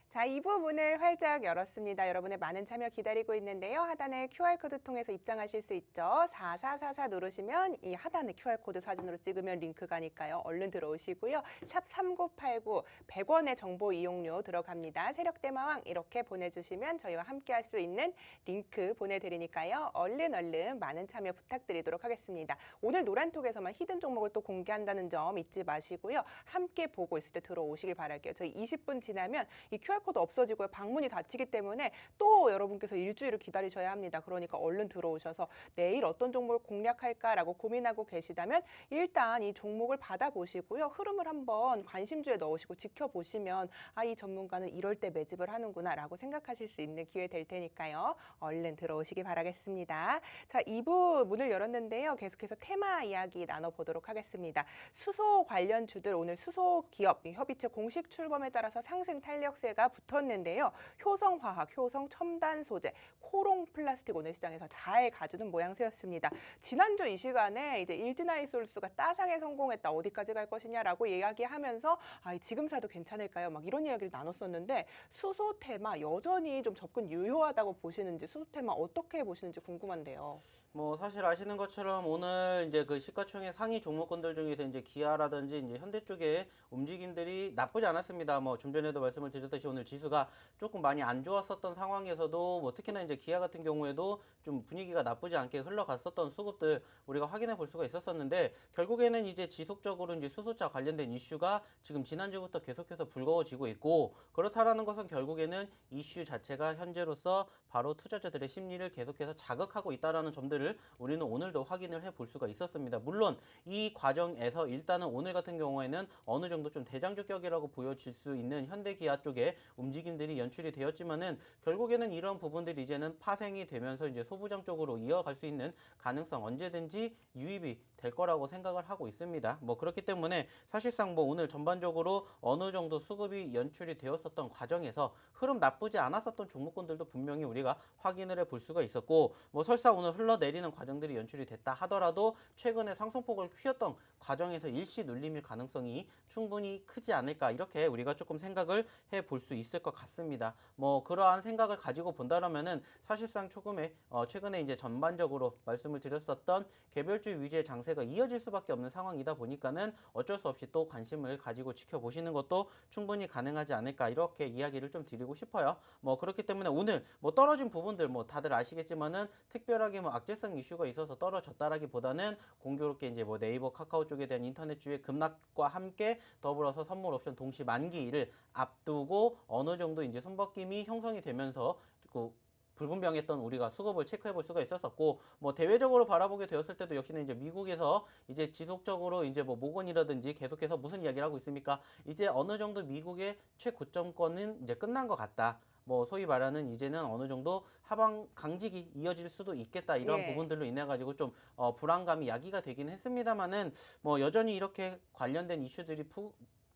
자, 2부 문을 활짝 열었습니다. 여러분의 많은 참여 기다리고 있는데요. 하단에 QR코드 통해서 입장하실 수 있죠. 4444 누르시면 이 하단에 QR코드 사진으로 찍으면 링크 가니까요. 얼른 들어오시고요. 샵 3989 100원의 정보 이용료 들어갑니다. 세력대마왕 이렇게 보내주시면 저희와 함께 할 수 있는 링크 보내드리니까요. 얼른 많은 참여 부탁드리도록 하겠습니다. 오늘 노란톡에서만 히든 종목을 또 공개한다는 점 잊지 마시고요. 함께 보고 있을 때 들어오시길 바랄게요. 저희 20분 지나면 이 QR코드 수소도 없어지고요. 방문이 닫히기 때문에 또 여러분께서 일주일을 기다리셔야 합니다. 그러니까 얼른 들어오셔서 내일 어떤 종목을 공략할까라고 고민하고 계시다면 일단 이 종목을 받아보시고요. 흐름을 한번 관심주에 넣으시고 지켜보시면 이 전문가는 이럴 때 매집을 하는구나라고 생각하실 수 있는 기회 될 테니까요. 얼른 들어오시기 바라겠습니다. 자, 2부 문을 열었는데요. 계속해서 테마 이야기 나눠보도록 하겠습니다. 수소 관련 주들 오늘 수소 기업 협의체 공식 출범에 따라서 상승 탄력세가 붙었는데요. 효성화학, 효성 첨단 소재, 코롱 플라스틱 오늘 시장에서 잘 가주는 모양새였습니다. 지난주 이 시간에 이제 일진아이솔스가 따상에 성공했다. 어디까지 갈 것이냐라고 이야기하면서 지금 사도 괜찮을까요? 막 이런 이야기를 나눴었는데 수소 테마 여전히 좀 접근 유효하다고 보시는지 수소 테마 어떻게 보시는지 궁금한데요. 뭐 사실 아시는 것처럼 오늘 이제 그 시가총액 상위 종목군들 중에서 이제 기아라든지 이제 현대 쪽의 움직임들이 나쁘지 않았습니다. 뭐 좀 전에도 말씀을 드렸듯이 오늘 지수가 조금 많이 안 좋았었던 상황에서도 뭐 특히나 이제 기아 같은 경우에도 좀 분위기가 나쁘지 않게 흘러갔었던 수급들 우리가 확인해 볼 수가 있었었는데 결국에는 이제 지속적으로 이제 수소차 관련된 이슈가 지금 지난주부터 계속해서 불거워지고 있고 그렇다라는 것은 결국에는 이슈 자체가 현재로서 바로 투자자들의 심리를 계속해서 자극하고 있다라는 점들을 우리는 오늘도 확인을 해볼 수가 있었습니다. 물론 이 과정에서 일단은 오늘 같은 경우에는 어느 정도 좀 대장주격이라고 보여질 수 있는 현대기아 쪽의 움직임들이 연출이 되었지만은 결국에는 이런 부분들이 이제는 파생이 되면서 이제 소부장 쪽으로 이어갈 수 있는 가능성 언제든지 유입이 될 거라고 생각을 하고 있습니다. 뭐 그렇기 때문에 사실상 뭐 오늘 전반적으로 어느 정도 수급이 연출이 되었었던 과정에서 흐름 나쁘지 않았었던 종목군들도 분명히 우리가 확인을 해볼 수가 있었고 뭐 설사 오늘 흘러내리는 과정들이 연출이 됐다 하더라도 최근에 상승폭을 휘었던 과정에서 일시 눌림일 가능성이 충분히 크지 않을까 이렇게 우리가 조금 생각을 해볼 수 있을 것 같습니다. 뭐 그러한 생각을 가지고 본다라면은 사실상 조금의 최근에 이제 전반적으로 말씀을 드렸었던 개별주 위주의 장세가 이어질 수밖에 없는 상황이다 보니까는 어쩔 수 없이 또 관심을 가지고 지켜보시는 것도 충분히 가능하지 않을까 이렇게 이야기를 좀 드리고 싶어요. 뭐 그렇기 때문에 오늘 뭐 떨어진 부분들 뭐 다들 아시겠지만은 특별하게 뭐 악재성 이슈가 있어서 떨어졌다라기보다는 공교롭게 이제 뭐 네이버 카카오 쪽에 대한 인터넷주의 급락과 함께 더불어서 선물 옵션 동시 만기를 앞두고 어느 정도 이제 손바뀜이 형성이 되면서 그 불분명했던 우리가 수급을 체크해 볼 수가 있었었고 뭐 대외적으로 바라보게 되었을 때도 역시나 이제 미국에서 이제 지속적으로 이제 뭐 모건이라든지 계속해서 무슨 이야기를 하고 있습니까? 이제 어느 정도 미국의 최고점권은 이제 끝난 것 같다. 뭐 소위 말하는 이제는 어느 정도 하방 강직이 이어질 수도 있겠다 이런 예. 부분들로 인해 가지고 좀 불안감이 야기가 되긴 했습니다만은 뭐 여전히 이렇게 관련된 이슈들이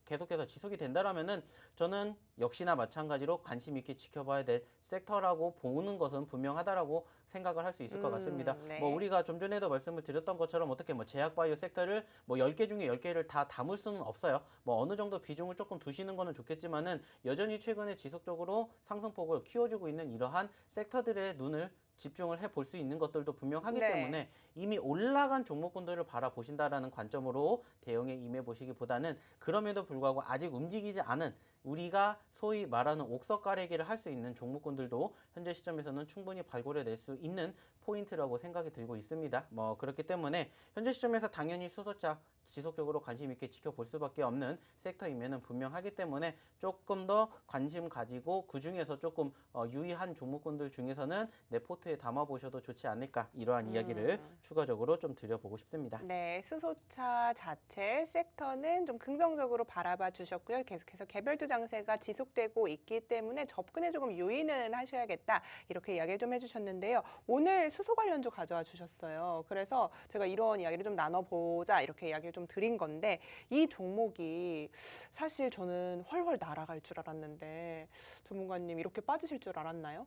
계속해서 지속이 된다라면은 저는 역시나 마찬가지로 관심 있게 지켜봐야 될 섹터라고 보는 것은 분명하다라고 생각을 할 수 있을 것 같습니다. 네. 뭐 우리가 좀 전에도 말씀을 드렸던 것처럼 어떻게 뭐 제약바이오 섹터를 뭐 10개 중에 10개를 다 담을 수는 없어요. 뭐 어느 정도 비중을 조금 두시는 거는 좋겠지만은 여전히 최근에 지속적으로 상승폭을 키워주고 있는 이러한 섹터들의 눈을 집중을 해볼 수 있는 것들도 분명하기 네. 때문에 이미 올라간 종목군들을 바라보신다라는 관점으로 대응에 임해보시기보다는 그럼에도 불구하고 아직 움직이지 않은 우리가 소위 말하는 옥석 가래기를 할 수 있는 종목군들도 현재 시점에서는 충분히 발굴해낼 수 있는 포인트라고 생각이 들고 있습니다. 뭐 그렇기 때문에 현재 시점에서 당연히 수소차 지속적으로 관심 있게 지켜볼 수밖에 없는 섹터임에는 분명하기 때문에 조금 더 관심 가지고 그 중에서 조금 유의한 종목군들 중에서는 내 포트에 담아보셔도 좋지 않을까 이러한 이야기를 추가적으로 좀 드려보고 싶습니다. 네, 수소차 자체 섹터는 좀 긍정적으로 바라봐 주셨고요. 계속해서 개별주 장세가 지속되고 있기 때문에 접근에 조금 유의는 하셔야겠다. 이렇게 이야기를 좀 해주셨는데요. 오늘 수소 관련주 가져와 주셨어요. 그래서 제가 이런 이야기를 좀 나눠보자 이렇게 이야기를 좀 드린 건데 이 종목이 사실 저는 훨훨 날아갈 줄 알았는데 전문가님 이렇게 빠지실 줄 알았나요?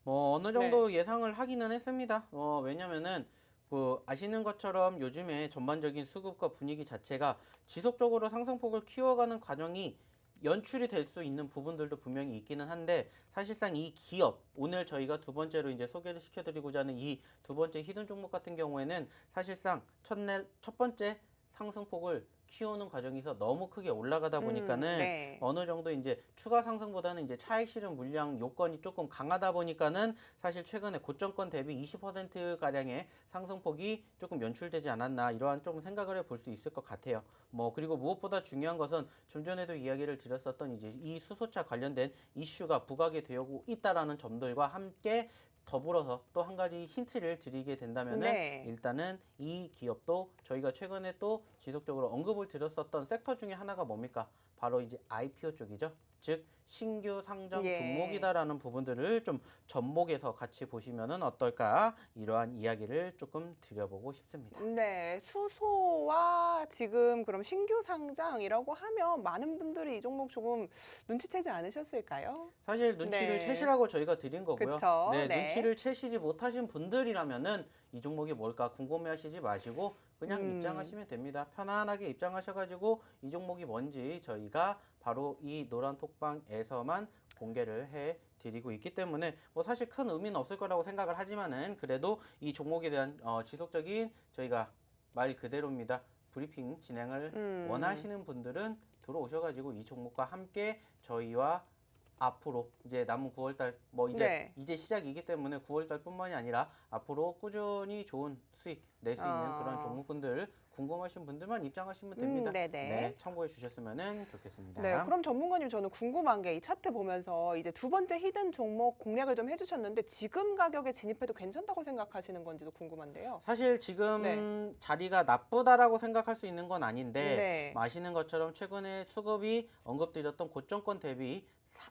뭐 어느 정도 예상을 하기는 했습니다. 왜냐면은 아시는 것처럼 요즘에 전반적인 수급과 분위기 자체가 지속적으로 상승폭을 키워가는 과정이 연출이 될 수 있는 부분들도 분명히 있기는 한데 사실상 이 기업 오늘 저희가 두 번째로 이제 소개를 시켜드리고자 하는 이 두 번째 히든 종목 같은 경우에는 사실상 첫 번째 상승폭을 키우는 과정에서 너무 크게 올라가다 보니까는 네. 어느 정도 이제 추가 상승보다는 이제 차익 실현 물량 요건이 조금 강하다 보니까는 사실 최근에 고점권 대비 20% 가량의 상승폭이 조금 연출되지 않았나 이러한 조금 생각을 해볼 수 있을 것 같아요. 뭐 그리고 무엇보다 중요한 것은 좀 전에도 이야기를 드렸었던 이제 이 수소차 관련된 이슈가 부각이 되고 있다라는 점들과 함께 더불어서 또 한 가지 힌트를 드리게 된다면은 네. 일단은 이 기업도 저희가 최근에 또 지속적으로 언급을 드렸었던 섹터 중에 하나가 뭡니까? 바로 이제 IPO 쪽이죠. 즉 신규 상장 예. 종목이다라는 부분들을 좀 접목해서 같이 보시면은 어떨까? 이러한 이야기를 조금 드려보고 싶습니다. 네, 수소와 지금 그럼 신규 상장이라고 하면 많은 분들이 이 종목 조금 눈치채지 않으셨을까요? 사실 눈치를 네. 채시라고 저희가 드린 거고요. 그쵸, 네, 네. 눈치를 채시지 못하신 분들이라면은 이 종목이 뭘까 궁금해하시지 마시고 그냥 입장하시면 됩니다. 편안하게 입장하셔가지고 이 종목이 뭔지 저희가 바로 이 노란 톡방에서만 공개를 해 드리고 있기 때문에 뭐 사실 큰 의미는 없을 거라고 생각을 하지만은 그래도 이 종목에 대한 지속적인 저희가 말 그대로입니다. 브리핑 진행을 원하시는 분들은 들어오셔가지고 이 종목과 함께 저희와 앞으로 이제 남은 9월달 뭐 네. 이제 시작이기 때문에 9월달뿐만이 아니라 앞으로 꾸준히 좋은 수익 낼 수 있는 그런 종목군들 궁금하신 분들만 입장하시면 됩니다. 네네. 네, 참고해 주셨으면 좋겠습니다. 네, 그럼 전문가님 저는 궁금한 게 이 차트 보면서 이제 두 번째 히든 종목 공략을 좀 해주셨는데 지금 가격에 진입해도 괜찮다고 생각하시는 건지도 궁금한데요. 사실 지금 네. 자리가 나쁘다라고 생각할 수 있는 건 아닌데 네. 아시는 것처럼 최근에 수급이 언급드렸던 고점권 대비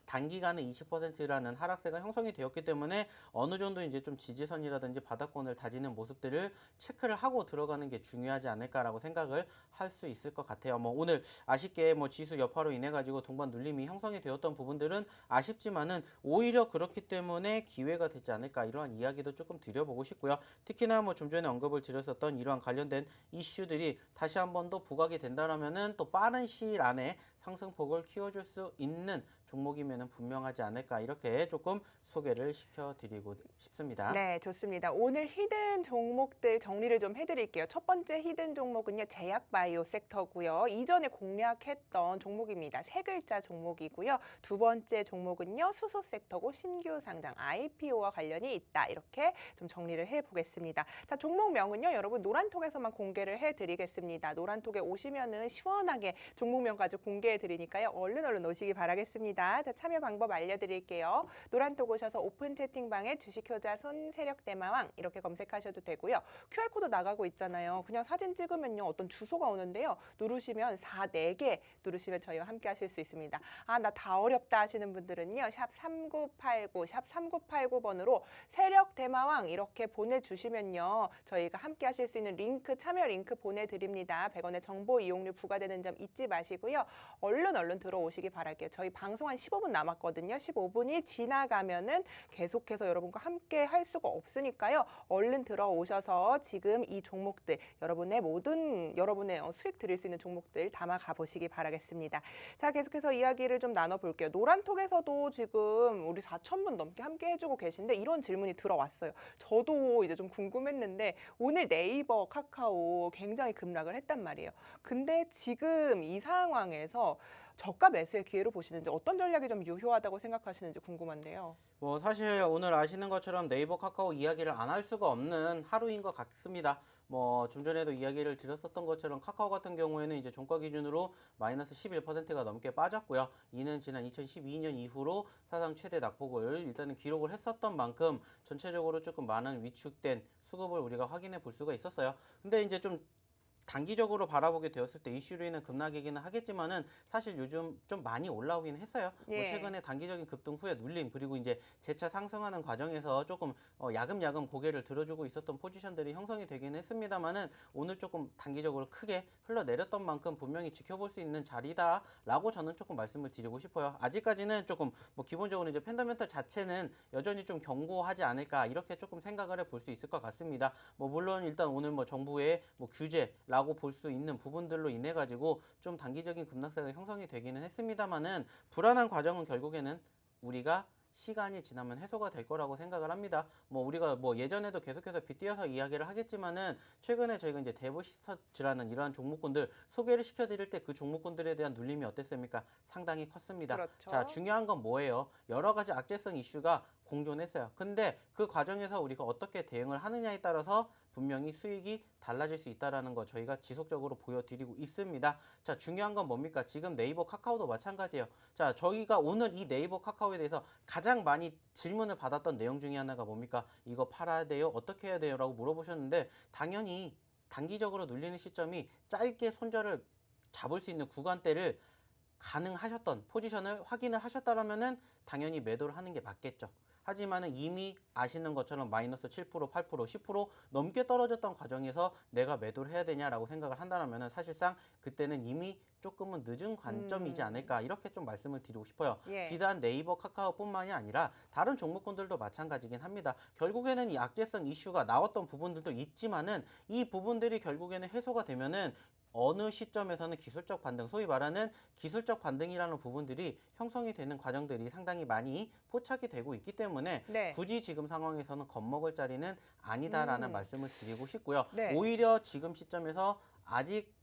단기간에 20%라는 하락세가 형성이 되었기 때문에 어느 정도 이제 좀 지지선이라든지 바닥권을 다지는 모습들을 체크를 하고 들어가는 게 중요하지 않을까라고 생각을 할 수 있을 것 같아요. 뭐 오늘 아쉽게 뭐 지수 여파로 인해 가지고 동반 눌림이 형성이 되었던 부분들은 아쉽지만은 오히려 그렇기 때문에 기회가 되지 않을까 이러한 이야기도 조금 드려보고 싶고요. 특히나 뭐 좀 전에 언급을 드렸었던 이러한 관련된 이슈들이 다시 한 번 더 부각이 된다라면은 또 빠른 시일 안에 상승폭을 키워줄 수 있는 종목이면은 분명하지 않을까 이렇게 조금 소개를 시켜드리고 싶습니다. 네, 좋습니다. 오늘 히든 종목들 정리를 좀 해드릴게요. 첫 번째 히든 종목은요, 제약바이오 섹터고요. 이전에 공략했던 종목입니다. 세 글자 종목이고요. 두 번째 종목은요, 수소 섹터고 신규 상장 IPO와 관련이 있다. 이렇게 좀 정리를 해보겠습니다. 자, 종목명은요, 여러분 노란톡에서만 공개를 해드리겠습니다. 노란톡에 오시면은 시원하게 종목명까지 공개해드리니까요. 얼른 오시기 바라겠습니다. 자, 참여 방법 알려드릴게요. 노란톡 오셔서 오픈 채팅방에 주식효자손 세력대마왕 이렇게 검색하셔도 되고요. QR코드 나가고 있잖아요. 그냥 사진 찍으면요. 어떤 주소가 오는데요. 누르시면 4개 누르시면 저희와 함께 하실 수 있습니다. 아, 나 다 어렵다 하시는 분들은요. 샵 3989번으로 세력대마왕 이렇게 보내주시면요. 저희가 함께 하실 수 있는 링크, 참여 링크 보내드립니다. 100원의 정보 이용료 부과되는 점 잊지 마시고요. 얼른 들어오시기 바랄게요. 저희 방송 한 15분 남았거든요. 15분이 지나가면은 계속해서 여러분과 함께 할 수가 없으니까요. 얼른 들어오셔서 지금 이 종목들 여러분의 수익 드릴 수 있는 종목들 담아 가보시기 바라겠습니다. 자, 계속해서 이야기를 좀 나눠볼게요. 노란톡에서도 지금 우리 4,000분 넘게 함께 해주고 계신데 이런 질문이 들어왔어요. 저도 이제 좀 궁금했는데 오늘 네이버, 카카오 굉장히 급락을 했단 말이에요. 근데 지금 이 상황에서 저가 매수의 기회로 보시는지 어떤 전략이 좀 유효하다고 생각하시는지 궁금한데요. 뭐 사실 오늘 아시는 것처럼 네이버 카카오 이야기를 안 할 수가 없는 하루인 것 같습니다. 뭐 좀 전에도 이야기를 드렸었던 것처럼 카카오 같은 경우에는 이제 종가 기준으로 마이너스 11%가 넘게 빠졌고요. 이는 지난 2012년 이후로 사상 최대 낙폭을 일단은 기록을 했었던 만큼 전체적으로 조금 많은 위축된 수급을 우리가 확인해 볼 수가 있었어요. 근데 이제 좀 단기적으로 바라보게 되었을 때 이슈로 인한 급락이기는 하겠지만은 사실 요즘 좀 많이 올라오긴 했어요. 뭐 예. 최근에 단기적인 급등 후에 눌림 그리고 이제 재차 상승하는 과정에서 조금 야금야금 고개를 들어주고 있었던 포지션들이 형성이 되긴 했습니다만은 오늘 조금 단기적으로 크게 흘러내렸던 만큼 분명히 지켜볼 수 있는 자리다라고 저는 조금 말씀을 드리고 싶어요. 아직까지는 조금 뭐 기본적으로 이제 팬더멘털 자체는 여전히 좀 견고하지 않을까 이렇게 조금 생각을 해볼 수 있을 것 같습니다. 뭐 물론 일단 오늘 뭐 정부의 뭐 규제 라고 볼 수 있는 부분들로 인해 가지고 좀 단기적인 급락세가 형성이 되기는 했습니다만은 불안한 과정은 결국에는 우리가 시간이 지나면 해소가 될 거라고 생각을 합니다. 뭐 우리가 뭐 예전에도 계속해서 빗대어서 이야기를 하겠지만은 최근에 저희가 이제 데브시스터즈라는 이러한 종목군들 소개를 시켜드릴 때 그 종목군들에 대한 눌림이 어땠습니까? 상당히 컸습니다. 그렇죠. 자, 중요한 건 뭐예요? 여러 가지 악재성 이슈가 공존했어요. 근데 그 과정에서 우리가 어떻게 대응을 하느냐에 따라서 분명히 수익이 달라질 수 있다는 거 저희가 지속적으로 보여드리고 있습니다. 자, 중요한 건 뭡니까? 지금 네이버 카카오도 마찬가지예요. 자, 저희가 오늘 이 네이버 카카오에 대해서 가장 많이 질문을 받았던 내용 중에 하나가 뭡니까? 이거 팔아야 돼요? 어떻게 해야 돼요? 라고 물어보셨는데 당연히 단기적으로 눌리는 시점이 짧게 손절을 잡을 수 있는 구간대를 가능하셨던 포지션을 확인을 하셨다라면은 당연히 매도를 하는 게 맞겠죠. 하지만은 이미 아시는 것처럼 마이너스 7%, 8%, 10% 넘게 떨어졌던 과정에서 내가 매도를 해야 되냐라고 생각을 한다면은 사실상 그때는 이미 조금은 늦은 관점이지 않을까 이렇게 좀 말씀을 드리고 싶어요. 예. 비단 네이버, 카카오뿐만이 아니라 다른 종목군들도 마찬가지긴 합니다. 결국에는 이 악재성 이슈가 나왔던 부분들도 있지만은 이 부분들이 결국에는 해소가 되면은 어느 시점에서는 기술적 반등, 소위 말하는 기술적 반등이라는 부분들이 형성이 되는 과정들이 상당히 많이 포착이 되고 있기 때문에 네. 굳이 지금 상황에서는 겁먹을 자리는 아니다라는 말씀을 드리고 싶고요. 네. 오히려 지금 시점에서 아직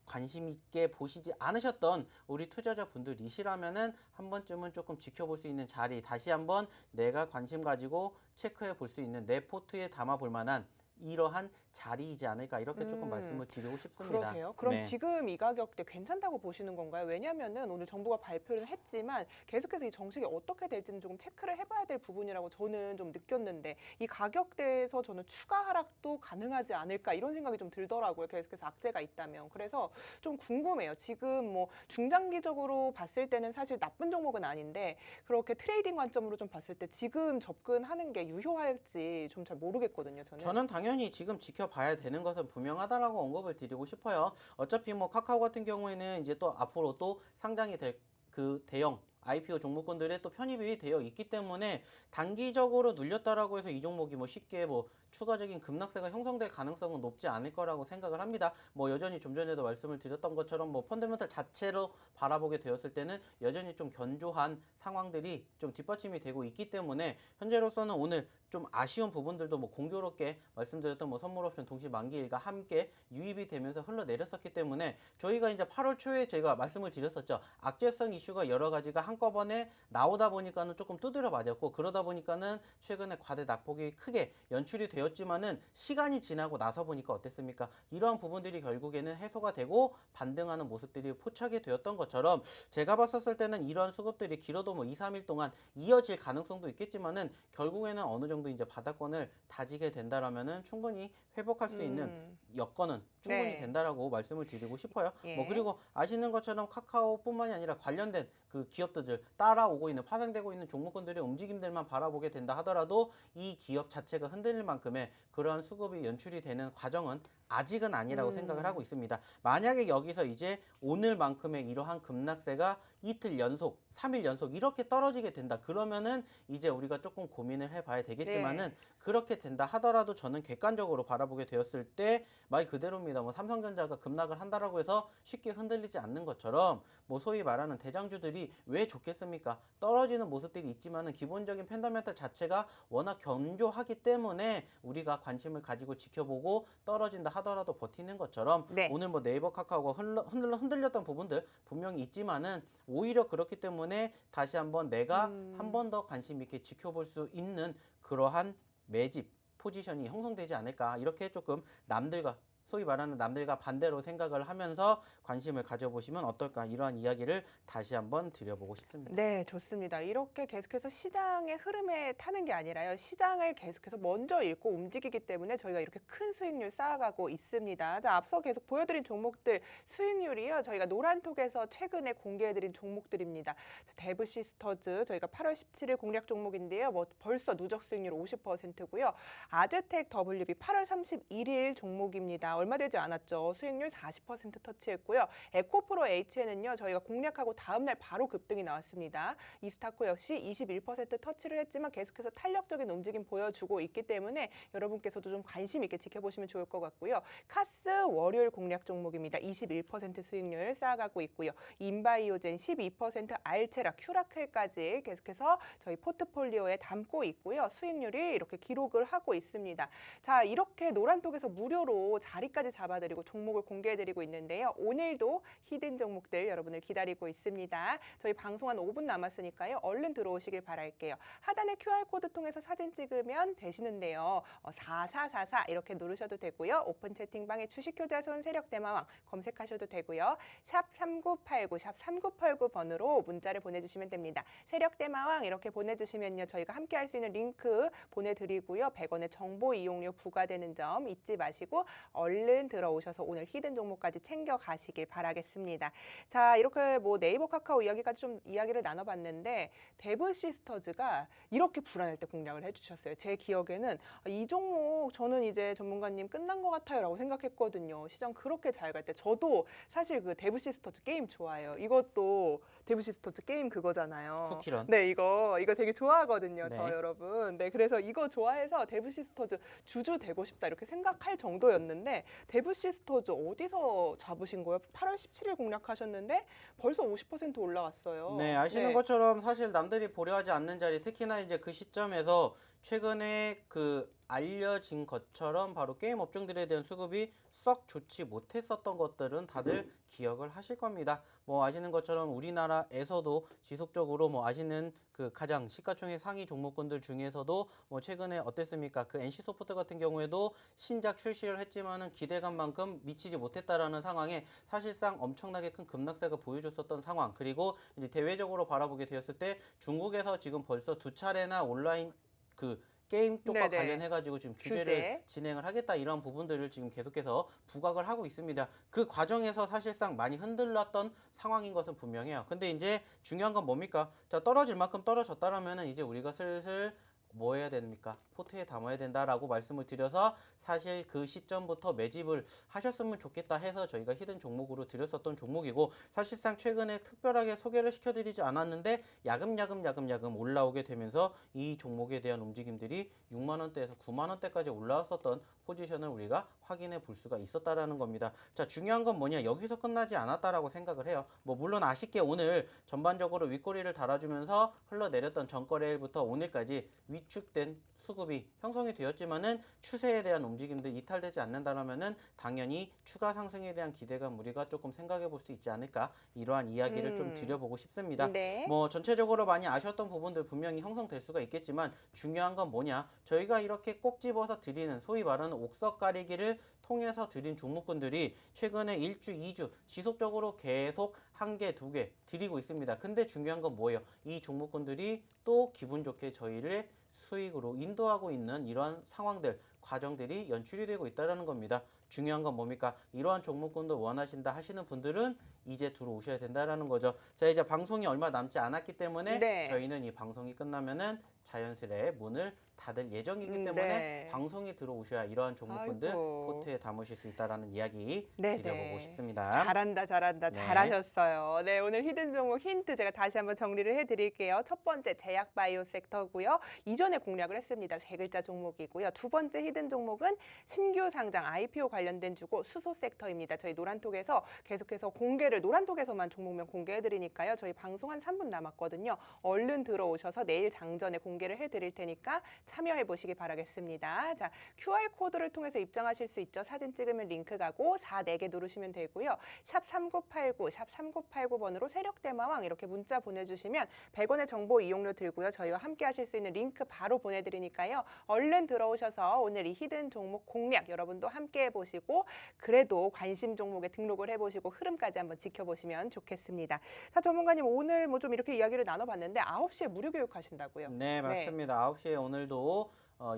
관심 있게 보시지 않으셨던 우리 투자자분들이시라면은 한 번쯤은 조금 지켜볼 수 있는 자리, 다시 한번 내가 관심 가지고 체크해 볼 수 있는 내 포트에 담아 볼 만한 이러한 자리이지 않을까 이렇게 조금 말씀을 드리고 싶습니다. 그러세요? 그럼 네. 지금 이 가격대 괜찮다고 보시는 건가요? 왜냐하면은 오늘 정부가 발표를 했지만 계속해서 이 정책이 어떻게 될지는 조금 체크를 해봐야 될 부분이라고 저는 좀 느꼈는데 이 가격대에서 저는 추가 하락도 가능하지 않을까 이런 생각이 좀 들더라고요. 계속해서 악재가 있다면. 그래서 좀 궁금해요. 지금 뭐 중장기적으로 봤을 때는 사실 나쁜 종목은 아닌데 그렇게 트레이딩 관점으로 좀 봤을 때 지금 접근하는 게 유효할지 좀 잘 모르겠거든요. 저는 당연히 지금 지켜봐야 되는 것은 분명하다라고 언급을 드리고 싶어요. 어차피 뭐 카카오 같은 경우에는 이제 또 앞으로 또 상장이 될 그 대형 IPO 종목군들에 또 편입이 되어 있기 때문에 단기적으로 눌렸다라고 해서 이 종목이 뭐 쉽게 뭐 추가적인 급락세가 형성될 가능성은 높지 않을 거라고 생각을 합니다. 뭐 여전히 좀 전에도 말씀을 드렸던 것처럼 뭐 펀더멘털 자체로 바라보게 되었을 때는 여전히 좀 견조한 상황들이 좀 뒷받침이 되고 있기 때문에 현재로서는 오늘 좀 아쉬운 부분들도 뭐 공교롭게 말씀드렸던 뭐 선물 옵션 동시 만기일과 함께 유입이 되면서 흘러내렸었기 때문에 저희가 이제 8월 초에 제가 말씀을 드렸었죠. 악재성 이슈가 여러 가지가 한꺼번에 나오다 보니까는 조금 두드려 맞았고 그러다 보니까는 최근에 과대 낙폭이 크게 연출이 되었지만은 시간이 지나고 나서 보니까 어땠습니까? 이러한 부분들이 결국에는 해소가 되고 반등하는 모습들이 포착이 되었던 것처럼 제가 봤었을 때는 이러한 수급들이 길어도 뭐 2, 3일 동안 이어질 가능성도 있겠지만은 결국에는 어느 정도 이제 바닥권을 다지게 된다라면은 충분히 회복할 수 있는 여건은 충분히 네. 된다라고 말씀을 드리고 싶어요. 예. 뭐 그리고 아시는 것처럼 카카오뿐만이 아니라 관련된 그 기업들 따라오고 있는 파생되고 있는 종목군들의 움직임들만 바라보게 된다 하더라도 이 기업 자체가 흔들릴 만큼의 그러한 수급이 연출이 되는 과정은 아직은 아니라고 생각을 하고 있습니다. 만약에 여기서 이제 오늘만큼의 이러한 급락세가 이틀 연속, 3일 연속 이렇게 떨어지게 된다. 그러면은 이제 우리가 조금 고민을 해봐야 되겠지만은 그렇게 된다 하더라도 저는 객관적으로 바라보게 되었을 때 말 그대로입니다. 뭐 삼성전자가 급락을 한다라고 해서 쉽게 흔들리지 않는 것처럼 뭐 소위 말하는 대장주들이 왜 좋겠습니까? 떨어지는 모습들이 있지만은 기본적인 펀더멘털 자체가 워낙 견조하기 때문에 우리가 관심을 가지고 지켜보고 떨어진다 하더라도 버티는 것처럼 네. 오늘 뭐 네이버 카카오가 흔들렸던 부분들 분명히 있지만은 오히려 그렇기 때문에 다시 한번 내가 한 번 더 관심 있게 지켜볼 수 있는 그러한 매집 포지션이 형성되지 않을까 이렇게 조금 남들과 소위 말하는 남들과 반대로 생각을 하면서 관심을 가져보시면 어떨까 이러한 이야기를 다시 한번 드려보고 싶습니다. 네, 좋습니다. 이렇게 계속해서 시장의 흐름에 타는 게 아니라요. 시장을 계속해서 먼저 읽고 움직이기 때문에 저희가 이렇게 큰 수익률 쌓아가고 있습니다. 자, 앞서 계속 보여드린 종목들 수익률이요. 저희가 노란톡에서 최근에 공개해드린 종목들입니다. 데브시스터즈 저희가 8월 17일 공략 종목인데요. 뭐 벌써 누적 수익률 50%고요. 아즈텍 WB 8월 31일 종목입니다. 얼마 되지 않았죠. 수익률 40% 터치했고요. 에코프로 H에는요. 저희가 공략하고 다음 날 바로 급등이 나왔습니다. 이스타코 역시 21% 터치를 했지만 계속해서 탄력적인 움직임 보여주고 있기 때문에 여러분께서도 좀 관심 있게 지켜보시면 좋을 것 같고요. 카스 월요일 공략 종목입니다. 21% 수익률 쌓아가고 있고요. 인바이오젠 12%, 알체라, 큐라클까지 계속해서 저희 포트폴리오에 담고 있고요. 수익률이 이렇게 기록을 하고 있습니다. 자, 이렇게 노란톡에서 무료로 자리까지 잡아드리고 종목을 공개해드리고 있는데요. 오늘도 히든 종목들 여러분을 기다리고 있습니다. 저희 방송 한 5분 남았으니까요. 얼른 들어오시길 바랄게요. 하단에 QR코드 통해서 사진 찍으면 되시는데요. 4444 이렇게 누르셔도 되고요. 오픈 채팅방에 주식효자손 세력대마왕 검색하셔도 되고요. 샵 3989, 샵 3989 번으로 문자를 보내주시면 됩니다. 세력대마왕 이렇게 보내주시면요. 저희가 함께 할 수 있는 링크 보내드리고요. 100원의 정보 이용료 부과되는 점 잊지 마시고 얼른 들어오셔서 오늘 히든 종목까지 챙겨가시길 바라겠습니다. 자, 이렇게 뭐 네이버 카카오 이야기까지 좀 이야기를 나눠봤는데 데브시스터즈가 이렇게 불안할 때 공략을 해주셨어요. 제 기억에는 이 종목 저는 이제 전문가님 끝난 것 같아요 라고 생각했거든요. 시장 그렇게 잘 갈 때 저도 사실 그 데브시스터즈 게임 좋아해요. 이것도 데브시스터즈 게임 그거잖아요. 쿠키런. 네, 이거 되게 좋아하거든요. 네. 저 여러분. 네, 그래서 이거 좋아해서 데브시스터즈 주주 되고 싶다 이렇게 생각할 정도였는데 데브시스터즈 어디서 잡으신 거예요? 8월 17일 공략하셨는데 벌써 50% 올라갔어요. 네, 아시는 네. 것처럼 사실 남들이 보려하지 않는 자리, 특히나 이제 그 시점에서 최근에 그 알려진 것처럼 바로 게임 업종들에 대한 수급이 썩 좋지 못했었던 것들은 다들 기억을 하실 겁니다. 뭐 아시는 것처럼 우리나라에서도 지속적으로 뭐 아시는 그 가장 시가총액 상위 종목군들 중에서도 뭐 최근에 어땠습니까? 그 NC소프트 같은 경우에도 신작 출시를 했지만은 기대감만큼 미치지 못했다라는 상황에 사실상 엄청나게 큰 급락세가 보여줬었던 상황. 그리고 이제 대외적으로 바라보게 되었을 때 중국에서 지금 벌써 두 차례나 온라인 그 게임 쪽과 네네. 관련해가지고 지금 규제를 규제. 진행을 하겠다 이런 부분들을 지금 계속해서 부각을 하고 있습니다. 그 과정에서 사실상 많이 흔들렸던 상황인 것은 분명해요. 근데 이제 중요한 건 뭡니까? 자, 떨어질 만큼 떨어졌다라면은 이제 우리가 슬슬 뭐 해야 됩니까? 포트에 담아야 된다라고 말씀을 드려서 사실 그 시점부터 매집을 하셨으면 좋겠다 해서 저희가 히든 종목으로 드렸었던 종목이고 사실상 최근에 특별하게 소개를 시켜드리지 않았는데 야금야금 올라오게 되면서 이 종목에 대한 움직임들이 6만 원대에서 9만 원대까지 올라왔었던 포지션을 우리가 확인해 볼 수가 있었다라는 겁니다. 자, 중요한 건 뭐냐? 여기서 끝나지 않았다라고 생각을 해요. 뭐 물론 아쉽게 오늘 전반적으로 윗꼬리를 달아주면서 흘러내렸던 전거래일부터 오늘까지 위축된 수급이 형성이 되었지만은 추세에 대한 움직임들 이탈되지 않는다라면은 당연히 추가 상승에 대한 기대감 우리가 조금 생각해 볼 수 있지 않을까 이러한 이야기를 좀 드려보고 싶습니다. 네. 뭐 전체적으로 많이 아쉬웠던 부분들 분명히 형성될 수가 있겠지만 중요한 건 뭐냐? 저희가 이렇게 꼭 집어서 드리는 소위 말하는 옥석 가리기를 통해서 드린 종목군들이 최근에 1주, 2주 지속적으로 계속 한 개, 두 개 드리고 있습니다. 근데 중요한 건 뭐예요? 이 종목군들이 또 기분 좋게 저희를 수익으로 인도하고 있는 이러한 상황들, 과정들이 연출이 되고 있다는 겁니다. 중요한 건 뭡니까? 이러한 종목군도 원하신다 하시는 분들은 이제 들어오셔야 된다는 거죠. 자, 이제 방송이 얼마 남지 않았기 때문에 네. 저희는 이 방송이 끝나면은 자연스레 문을 닫을 예정이기 때문에 네. 방송에 들어오셔야 이러한 종목군들 아이고. 포트에 담으실 수 있다라는 이야기 네네. 드려보고 싶습니다. 잘한다. 네. 잘하셨어요. 네, 오늘 히든 종목 힌트 제가 다시 한번 정리를 해드릴게요. 첫 번째 제약 바이오 섹터고요. 이전에 공략을 했습니다. 세 글자 종목이고요. 두 번째 히든 종목은 신규 상장 IPO 관련된 주고 수소 섹터입니다. 저희 노란톡에서 계속해서 공개를 노란톡에서만 종목명 공개해드리니까요. 저희 방송 한 3분 남았거든요. 얼른 들어오셔서 내일 장전에 공개를 해드릴 테니까 참여해 보시기 바라겠습니다. 자, QR코드를 통해서 입장하실 수 있죠. 사진 찍으면 링크 가고 4, 4개 누르시면 되고요. 샵 3989, 샵 3989번으로 세력대마왕 이렇게 문자 보내주시면 100원의 정보 이용료 들고요. 저희와 함께 하실 수 있는 링크 바로 보내드리니까요. 얼른 들어오셔서 오늘 이 히든 종목 공략 여러분도 함께 해보시고 그래도 관심 종목에 등록을 해보시고 흐름까지 한번 지켜보시면 좋겠습니다. 자, 전문가님 오늘 뭐 좀 이렇게 이야기를 나눠봤는데 9시에 무료 교육 하신다고요? 네, 맞습니다. 9시에 오늘도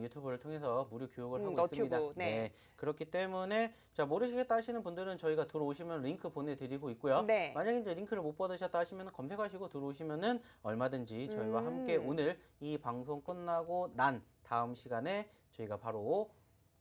유튜브를 통해서 무료 교육을 하고 너튜브, 있습니다. 네. 그렇기 때문에 자 모르시겠다 하시는 분들은 저희가 들어오시면 링크 보내드리고 있고요. 네. 만약에 이제 링크를 못 받으셨다 하시면 검색하시고 들어오시면은 얼마든지 저희와 함께 오늘 이 방송 끝나고 난 다음 시간에 저희가 바로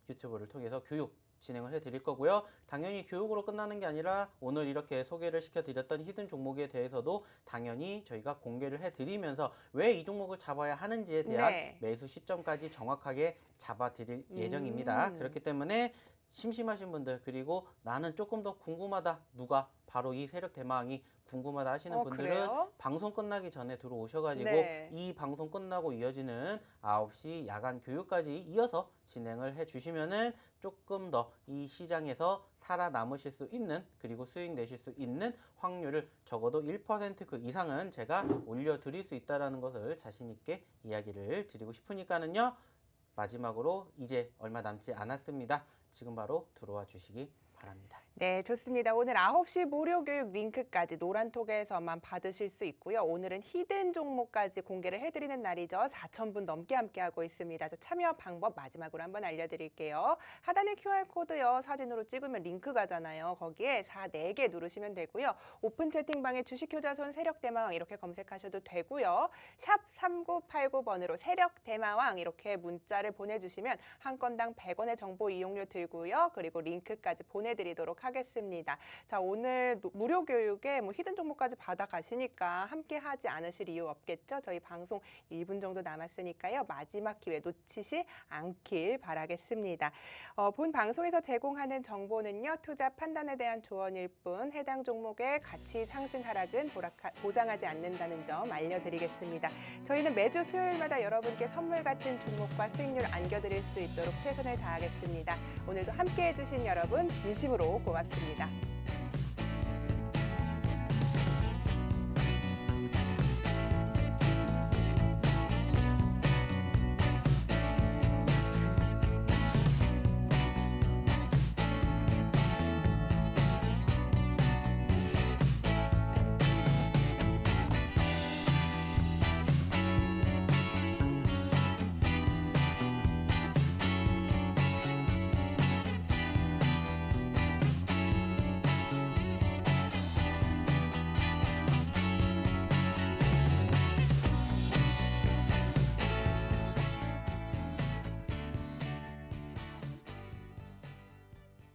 유튜브를 통해서 교육 진행을 해드릴 거고요. 당연히 교육으로 끝나는 게 아니라 오늘 이렇게 소개를 시켜드렸던 히든 종목에 대해서도 당연히 저희가 공개를 해드리면서 왜 이 종목을 잡아야 하는지에 대한 네. 매수 시점까지 정확하게 잡아드릴 예정입니다. 그렇기 때문에 심심하신 분들 그리고 나는 조금 더 궁금하다 누가 바로 이 세력 대망이 궁금하다 하시는 분들은 그래요? 방송 끝나기 전에 들어오셔가지고 네. 이 방송 끝나고 이어지는 9시 야간 교육까지 이어서 진행을 해주시면은 조금 더 이 시장에서 살아남으실 수 있는 그리고 수익 내실 수 있는 확률을 적어도 1%그 이상은 제가 올려드릴 수 있다는 것을 자신 있게 이야기를 드리고 싶으니까는요. 마지막으로 이제 얼마 남지 않았습니다. 지금 바로 들어와 주시기 바랍니다. 네, 좋습니다. 오늘 9시 무료 교육 링크까지 노란톡에서만 받으실 수 있고요. 오늘은 히든 종목까지 공개를 해드리는 날이죠. 4,000분 넘게 함께하고 있습니다. 참여 방법 마지막으로 한번 알려드릴게요. 하단에 QR코드요. 사진으로 찍으면 링크 가잖아요. 거기에 4개 누르시면 되고요. 오픈 채팅방에 주식효자손 세력대마왕 이렇게 검색하셔도 되고요. 샵 3989번으로 세력대마왕 이렇게 문자를 보내주시면 한 건당 100원의 정보 이용료 들고요. 그리고 링크까지 보내드리도록 하겠습니다. 자, 오늘 무료 교육에 히든 종목까지 받아가시니까 함께 하지 않으실 이유 없겠죠? 저희 방송 1분 정도 남았으니까요. 마지막 기회 놓치지 않길 바라겠습니다. 본 방송에서 제공하는 정보는요. 투자 판단에 대한 조언일 뿐 해당 종목의 가치 상승 하락은 보장하지 않는다는 점 알려드리겠습니다. 저희는 매주 수요일마다 여러분께 선물 같은 종목과 수익률 안겨드릴 수 있도록 최선을 다하겠습니다. 오늘도 함께해 주신 여러분 진심으로 고맙습니다.